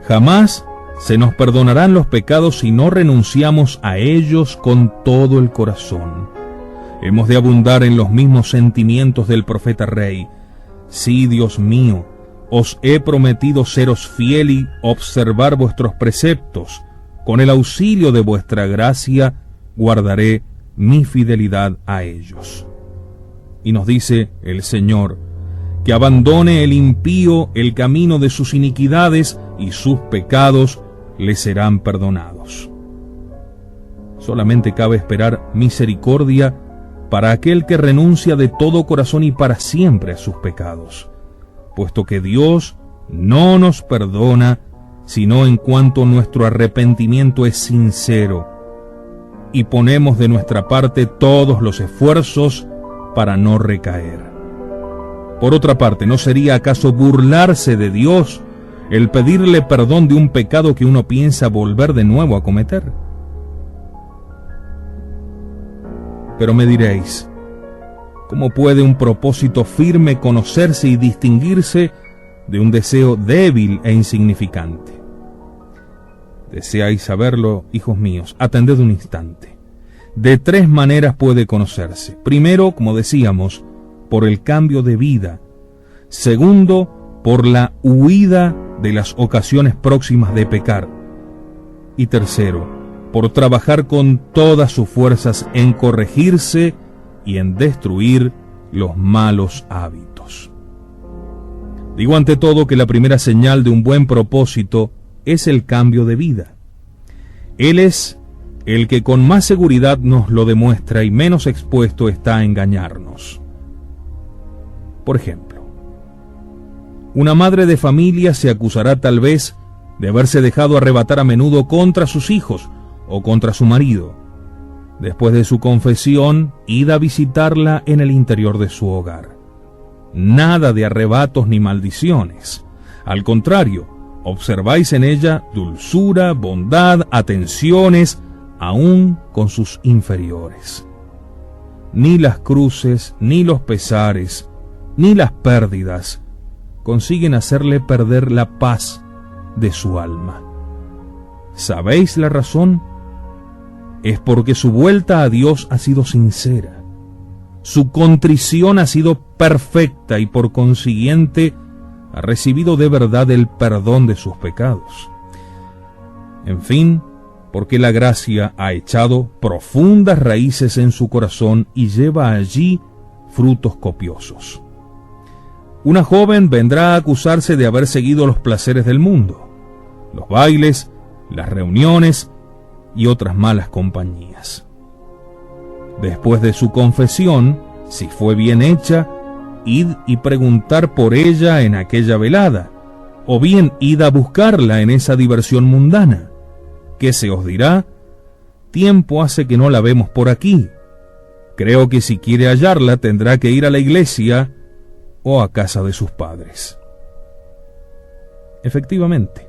Jamás Se nos perdonarán los pecados si no renunciamos a ellos con todo el corazón. Hemos de abundar en los mismos sentimientos del profeta rey. Sí, Dios mío, os he prometido seros fiel y observar vuestros preceptos. Con el auxilio de vuestra gracia guardaré mi fidelidad a ellos. Y nos dice el Señor, que abandone el impío el camino de sus iniquidades y sus pecados le serán perdonados. Solamente cabe esperar misericordia para aquel que renuncia de todo corazón y para siempre a sus pecados, puesto que Dios no nos perdona sino en cuanto nuestro arrepentimiento es sincero y ponemos de nuestra parte todos los esfuerzos para no recaer. Por otra parte, ¿no sería acaso burlarse de Dios el pedirle perdón de un pecado que uno piensa volver de nuevo a cometer? Pero me diréis, ¿cómo puede un propósito firme conocerse y distinguirse de un deseo débil e insignificante? ¿Deseáis saberlo, hijos míos? Atended un instante. De 3 maneras puede conocerse. Primero, como decíamos, por el cambio de vida. Segundo, por la huida de las ocasiones próximas de pecar. Y tercero, por trabajar con todas sus fuerzas en corregirse y en destruir los malos hábitos. Digo ante todo que la primera señal de un buen propósito es el cambio de vida. Él es el que con más seguridad nos lo demuestra y menos expuesto está a engañarnos. Por ejemplo, una madre de familia se acusará tal vez de haberse dejado arrebatar a menudo contra sus hijos o contra su marido. Después de su confesión, id a visitarla en el interior de su hogar. Nada de arrebatos ni maldiciones. Al contrario, observáis en ella dulzura, bondad, atenciones, aún con sus inferiores. Ni las cruces, ni los pesares, ni las pérdidas consiguen hacerle perder la paz de su alma. ¿Sabéis la razón? Es porque su vuelta a Dios ha sido sincera. Su contrición ha sido perfecta y por consiguiente ha recibido de verdad el perdón de sus pecados. En fin, porque la gracia ha echado profundas raíces en su corazón y lleva allí frutos copiosos. Una joven vendrá a acusarse de haber seguido los placeres del mundo, los bailes, las reuniones y otras malas compañías. Después de su confesión, si fue bien hecha, id y preguntar por ella en aquella velada, o bien id a buscarla en esa diversión mundana. ¿Qué se os dirá? Tiempo hace que no la vemos por aquí. Creo que si quiere hallarla tendrá que ir a la iglesia o a casa de sus padres. Efectivamente,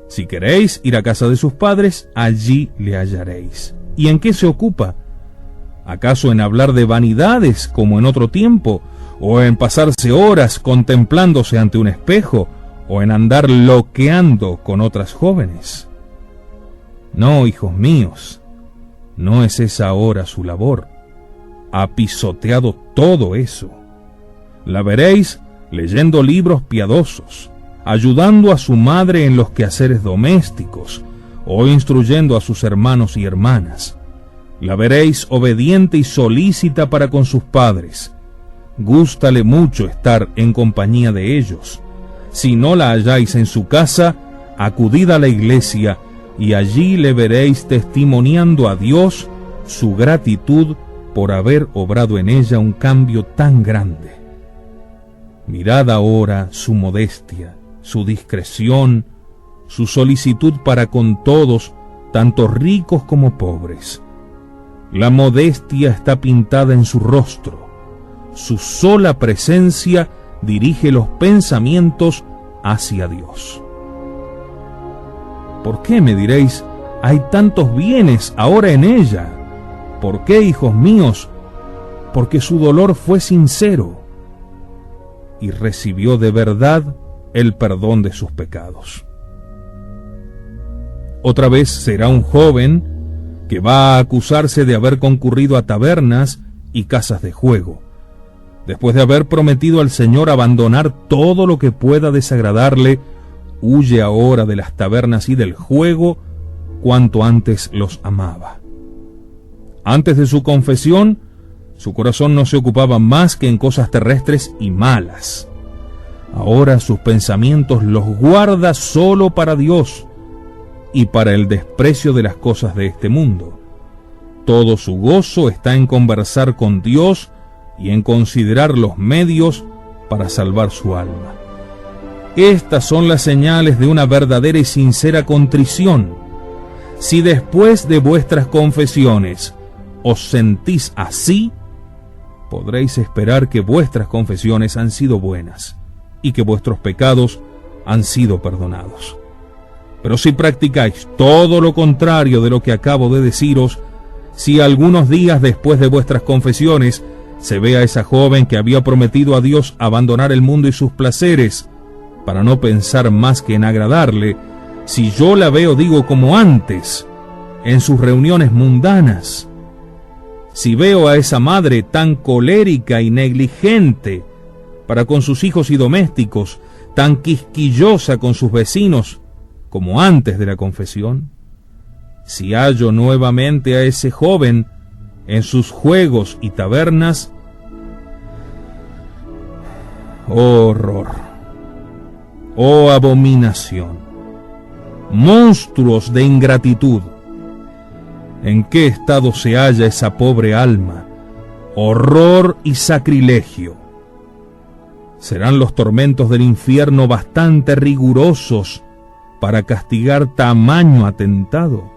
si queréis ir a casa de sus padres, allí le hallaréis. ¿Y en qué se ocupa? ¿Acaso en hablar de vanidades como en otro tiempo? ¿O en pasarse horas contemplándose ante un espejo? ¿O en andar loqueando con otras jóvenes? No, hijos míos, no es esa ahora su labor. Ha pisoteado todo eso. La veréis leyendo libros piadosos, ayudando a su madre en los quehaceres domésticos, o instruyendo a sus hermanos y hermanas. La veréis obediente y solícita para con sus padres. Gústale mucho estar en compañía de ellos. Si no la halláis en su casa, acudid a la iglesia, y allí le veréis testimoniando a Dios su gratitud por haber obrado en ella un cambio tan grande. Mirad ahora su modestia, su discreción, su solicitud para con todos, tanto ricos como pobres. La modestia está pintada en su rostro. Su sola presencia dirige los pensamientos hacia Dios. ¿Por qué, me diréis, hay tantos bienes ahora en ella? ¿Por qué, hijos míos? Porque su dolor fue sincero y recibió de verdad el perdón de sus pecados. Otra vez será un joven que va a acusarse de haber concurrido a tabernas y casas de juego. Después de haber prometido al Señor abandonar todo lo que pueda desagradarle, huye ahora de las tabernas y del juego cuanto antes los amaba. Antes de su confesión, su corazón no se ocupaba más que en cosas terrestres y malas. Ahora sus pensamientos los guarda solo para Dios y para el desprecio de las cosas de este mundo. Todo su gozo está en conversar con Dios y en considerar los medios para salvar su alma. Estas son las señales de una verdadera y sincera contrición. Si después de vuestras confesiones os sentís así, podréis esperar que vuestras confesiones han sido buenas y que vuestros pecados han sido perdonados. Pero si practicáis todo lo contrario de lo que acabo de deciros, si algunos días después de vuestras confesiones se ve a esa joven que había prometido a Dios abandonar el mundo y sus placeres para no pensar más que en agradarle, si yo la veo, digo, como antes, en sus reuniones mundanas, si veo a esa madre tan colérica y negligente para con sus hijos y domésticos, tan quisquillosa con sus vecinos como antes de la confesión, si hallo nuevamente a ese joven en sus juegos y tabernas, oh horror, oh abominación, monstruos de ingratitud, ¿en qué estado se halla esa pobre alma? Horror y sacrilegio. ¿Serán los tormentos del infierno bastante rigurosos para castigar tamaño atentado?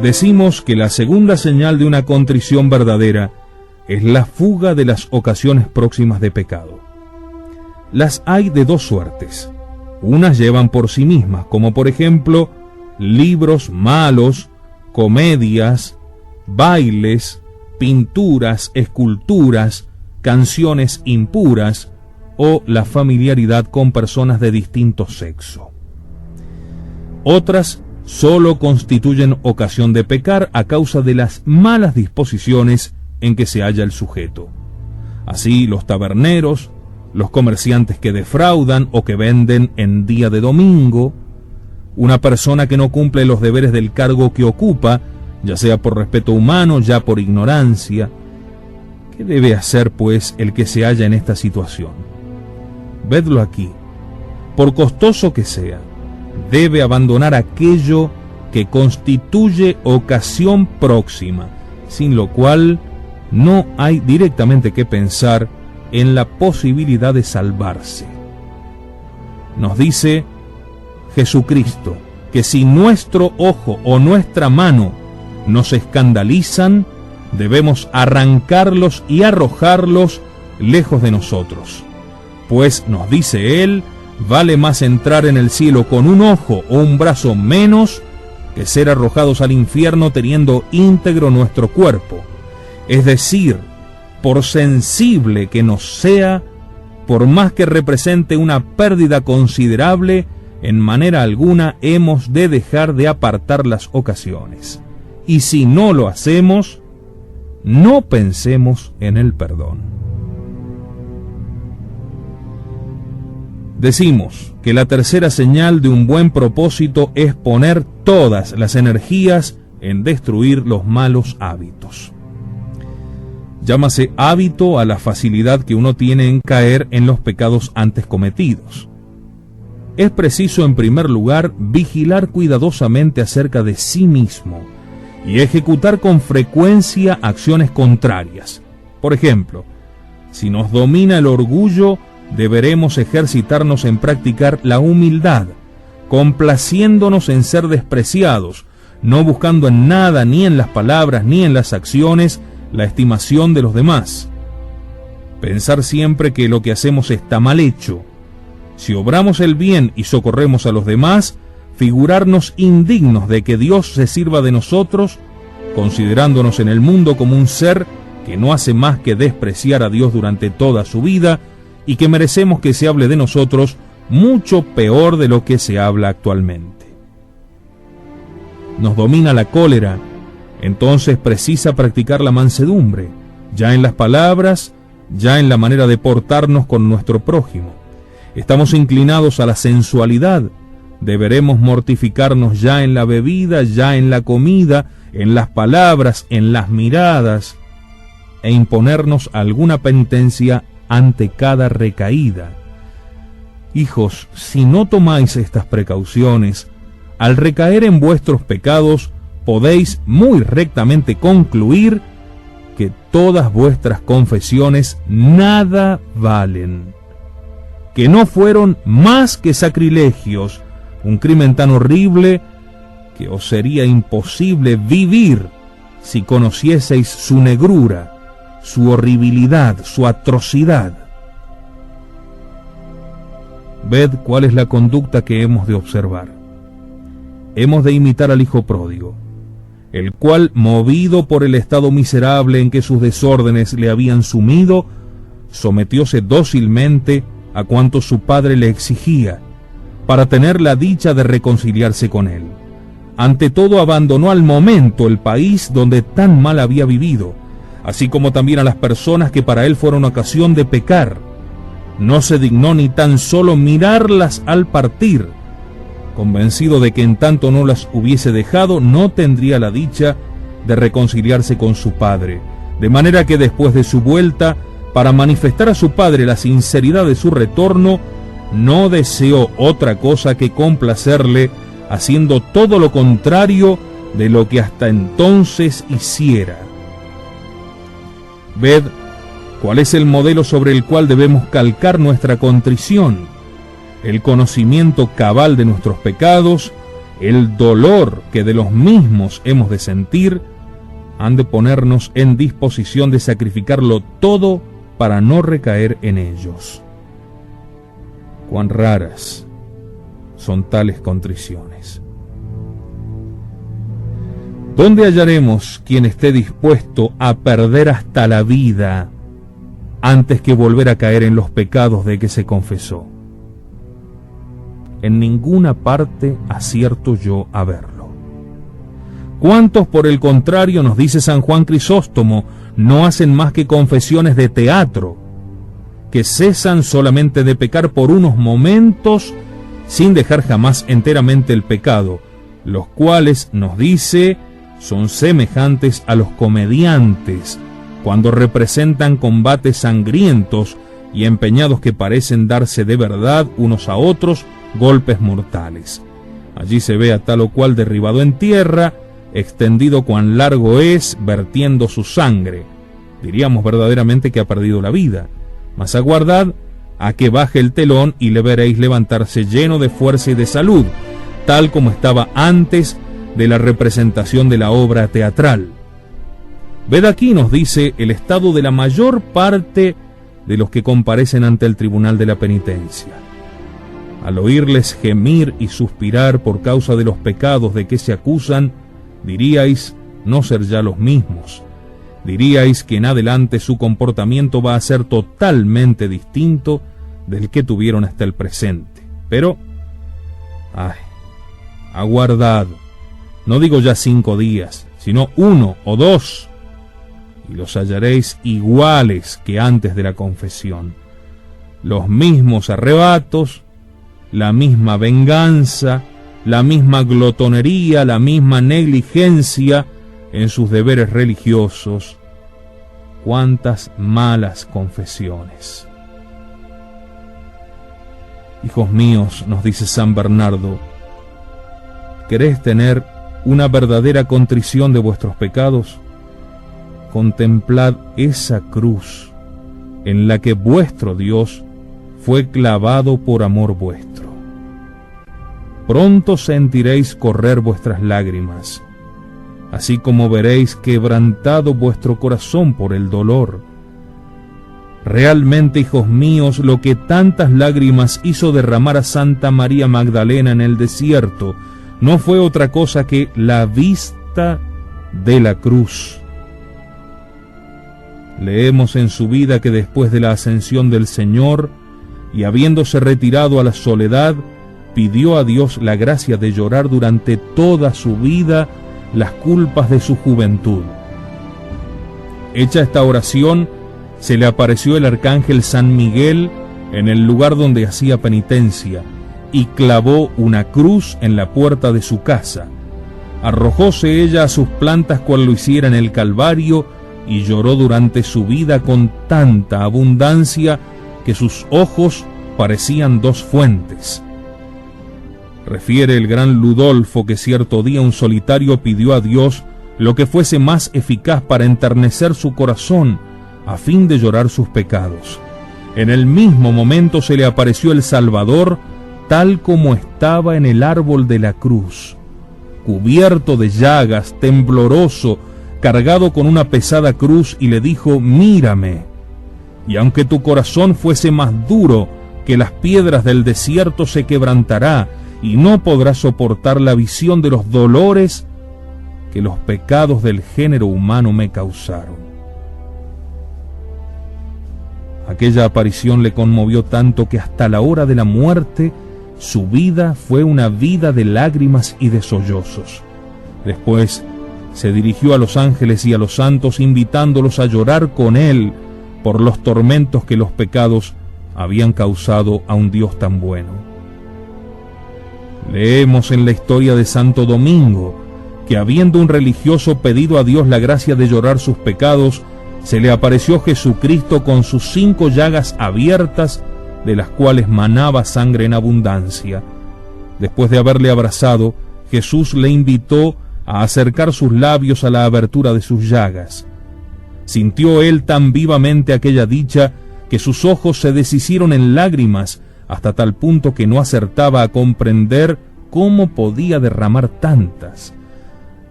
Decimos que la segunda señal de una contrición verdadera es la fuga de las ocasiones próximas de pecado. Las hay de dos suertes. Unas llevan por sí mismas, como por ejemplo libros malos, comedias, bailes, pinturas, esculturas, canciones impuras o la familiaridad con personas de distinto sexo. Otras solo constituyen ocasión de pecar a causa de las malas disposiciones en que se halla el sujeto. Así, los taberneros, los comerciantes que defraudan o que venden en día de domingo, una persona que no cumple los deberes del cargo que ocupa, ya sea por respeto humano, ya por ignorancia. ¿Qué debe hacer, pues, el que se halla en esta situación? Vedlo aquí. Por costoso que sea, debe abandonar aquello que constituye ocasión próxima, sin lo cual no hay directamente que pensar en la posibilidad de salvarse. Nos dice Jesucristo que si nuestro ojo o nuestra mano nos escandalizan, debemos arrancarlos y arrojarlos lejos de nosotros. Pues, nos dice Él, vale más entrar en el cielo con un ojo o un brazo menos que ser arrojados al infierno teniendo íntegro nuestro cuerpo. Es decir, por sensible que nos sea, por más que represente una pérdida considerable, en manera alguna hemos de dejar de apartar las ocasiones. Y si no lo hacemos, no pensemos en el perdón. Decimos que la tercera señal de un buen propósito es poner todas las energías en destruir los malos hábitos. Llámase hábito a la facilidad que uno tiene en caer en los pecados antes cometidos. Es preciso, en primer lugar, vigilar cuidadosamente acerca de sí mismo y ejecutar con frecuencia acciones contrarias. Por ejemplo, si nos domina el orgullo, deberemos ejercitarnos en practicar la humildad, complaciéndonos en ser despreciados, no buscando en nada, ni en las palabras, ni en las acciones, la estimación de los demás. Pensar siempre que lo que hacemos está mal hecho. Si obramos el bien y socorremos a los demás, figurarnos indignos de que Dios se sirva de nosotros, considerándonos en el mundo como un ser que no hace más que despreciar a Dios durante toda su vida y que merecemos que se hable de nosotros mucho peor de lo que se habla actualmente. Nos domina la cólera, entonces precisa practicar la mansedumbre, ya en las palabras, ya en la manera de portarnos con nuestro prójimo. Estamos inclinados a la sensualidad, deberemos mortificarnos ya en la bebida, ya en la comida, en las palabras, en las miradas, e imponernos alguna penitencia ante cada recaída. Hijos, si no tomáis estas precauciones, al recaer en vuestros pecados, podéis muy rectamente concluir que todas vuestras confesiones nada valen, que no fueron más que sacrilegios, un crimen tan horrible que os sería imposible vivir si conocieseis su negrura, su horribilidad, su atrocidad. Ved cuál es la conducta que hemos de observar. Hemos de imitar al hijo pródigo, el cual, movido por el estado miserable en que sus desórdenes le habían sumido, sometióse dócilmente a cuanto su padre le exigía, para tener la dicha de reconciliarse con él. Ante todo abandonó al momento el país donde tan mal había vivido, así como también a las personas que para él fueron ocasión de pecar. No se dignó ni tan solo mirarlas al partir, convencido de que en tanto no las hubiese dejado, no tendría la dicha de reconciliarse con su padre, de manera que después de su vuelta, para manifestar a su padre la sinceridad de su retorno, no deseó otra cosa que complacerle, haciendo todo lo contrario de lo que hasta entonces hiciera. Ved cuál es el modelo sobre el cual debemos calcar nuestra contrición: el conocimiento cabal de nuestros pecados, el dolor que de los mismos hemos de sentir, han de ponernos en disposición de sacrificarlo todo para no recaer en ellos. Cuán raras son tales contriciones. ¿Dónde hallaremos quien esté dispuesto a perder hasta la vida antes que volver a caer en los pecados de que se confesó? En ninguna parte acierto yo a verlo. ¿Cuántos, por el contrario, nos dice San Juan Crisóstomo, no hacen más que confesiones de teatro, que cesan solamente de pecar por unos momentos, sin dejar jamás enteramente el pecado, los cuales, nos dice, son semejantes a los comediantes, cuando representan combates sangrientos y empeñados que parecen darse de verdad unos a otros golpes mortales? Allí se ve a tal o cual derribado en tierra, extendido cuán largo es, vertiendo su sangre. Diríamos verdaderamente que ha perdido la vida. Mas aguardad a que baje el telón y le veréis levantarse lleno de fuerza y de salud, tal como estaba antes de la representación de la obra teatral. Ved aquí, nos dice, el estado de la mayor parte de los que comparecen ante el tribunal de la penitencia. Al oírles gemir y suspirar por causa de los pecados de que se acusan, diríais no ser ya los mismos. Diríais que en adelante su comportamiento va a ser totalmente distinto del que tuvieron hasta el presente. Pero, aguardad, no digo ya 5 días, sino 1 o 2, y los hallaréis iguales que antes de la confesión. Los mismos arrebatos, la misma venganza, la misma glotonería, la misma negligencia en sus deberes religiosos. Cuántas malas confesiones. Hijos míos, nos dice San Bernardo, ¿queréis tener una verdadera contrición de vuestros pecados? Contemplad esa cruz en la que vuestro Dios fue clavado por amor vuestro. Pronto sentiréis correr vuestras lágrimas, así como veréis quebrantado vuestro corazón por el dolor. Realmente, hijos míos, lo que tantas lágrimas hizo derramar a Santa María Magdalena en el desierto no fue otra cosa que la vista de la cruz. Leemos en su vida que después de la ascensión del Señor, y habiéndose retirado a la soledad, pidió a Dios la gracia de llorar durante toda su vida las culpas de su juventud. Hecha esta oración, se le apareció el arcángel San Miguel en el lugar donde hacía penitencia, y clavó una cruz en la puerta de su casa. Arrojóse ella a sus plantas cual lo hiciera en el Calvario, y lloró durante su vida con tanta abundancia que sus ojos parecían dos fuentes. Refiere el gran Ludolfo que cierto día un solitario pidió a Dios lo que fuese más eficaz para enternecer su corazón, a fin de llorar sus pecados. En el mismo momento se le apareció el Salvador, tal como estaba en el árbol de la cruz, cubierto de llagas, tembloroso, cargado con una pesada cruz, y le dijo: mírame, y aunque tu corazón fuese más duro que las piedras del desierto, se quebrantará, y no podrás soportar la visión de los dolores que los pecados del género humano me causaron. Aquella aparición le conmovió tanto que hasta la hora de la muerte su vida fue una vida de lágrimas y de sollozos. Después se dirigió a los ángeles y a los santos, invitándolos a llorar con él por los tormentos que los pecados habían causado a un Dios tan bueno. Leemos en la historia de Santo Domingo que, habiendo un religioso pedido a Dios la gracia de llorar sus pecados, se le apareció Jesucristo con sus 5 llagas abiertas, de las cuales manaba sangre en abundancia. Después de haberle abrazado, Jesús le invitó a acercar sus labios a la abertura de sus llagas. Sintió él tan vivamente aquella dicha que sus ojos se deshicieron en lágrimas, hasta tal punto que no acertaba a comprender cómo podía derramar tantas.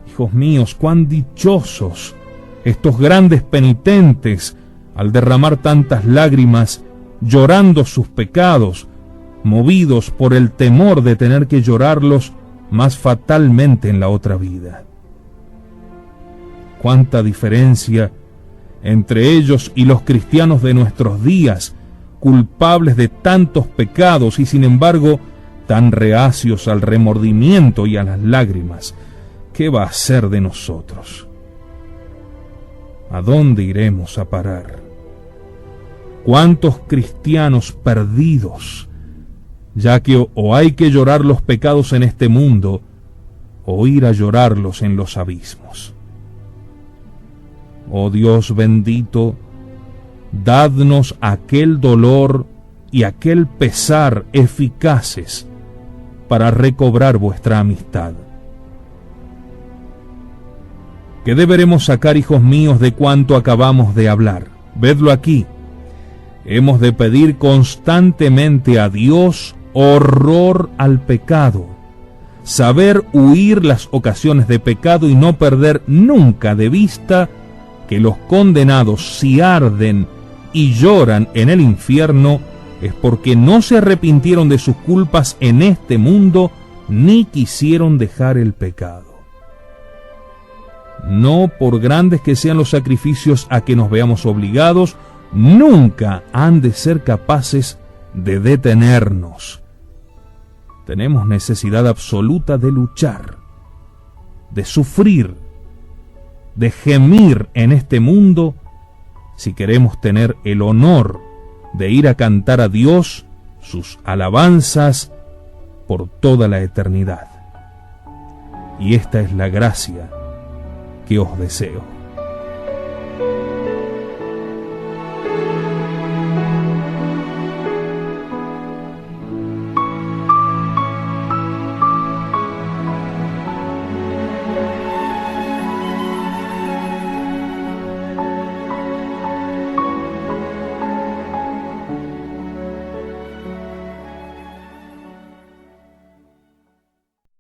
Hijos míos, cuán dichosos estos grandes penitentes al derramar tantas lágrimas, llorando sus pecados, movidos por el temor de tener que llorarlos más fatalmente en la otra vida. Cuánta diferencia entre ellos y los cristianos de nuestros días, culpables de tantos pecados y sin embargo tan reacios al remordimiento y a las lágrimas. ¿Qué va a ser de nosotros? ¿A dónde iremos a parar? ¿Cuántos cristianos perdidos, ya que o hay que llorar los pecados en este mundo, o ir a llorarlos en los abismos? Oh Dios bendito, dadnos aquel dolor y aquel pesar eficaces para recobrar vuestra amistad. ¿Qué deberemos sacar, hijos míos, de cuanto acabamos de hablar? Vedlo aquí. Hemos de pedir constantemente a Dios horror al pecado, saber huir las ocasiones de pecado y no perder nunca de vista que los condenados, si arden y lloran en el infierno, es porque no se arrepintieron de sus culpas en este mundo, ni quisieron dejar el pecado. No por grandes que sean los sacrificios a que nos veamos obligados, nunca han de ser capaces de detenernos. Tenemos necesidad absoluta de luchar, de sufrir, de gemir en este mundo, si queremos tener el honor de ir a cantar a Dios sus alabanzas por toda la eternidad. Y esta es la gracia que os deseo.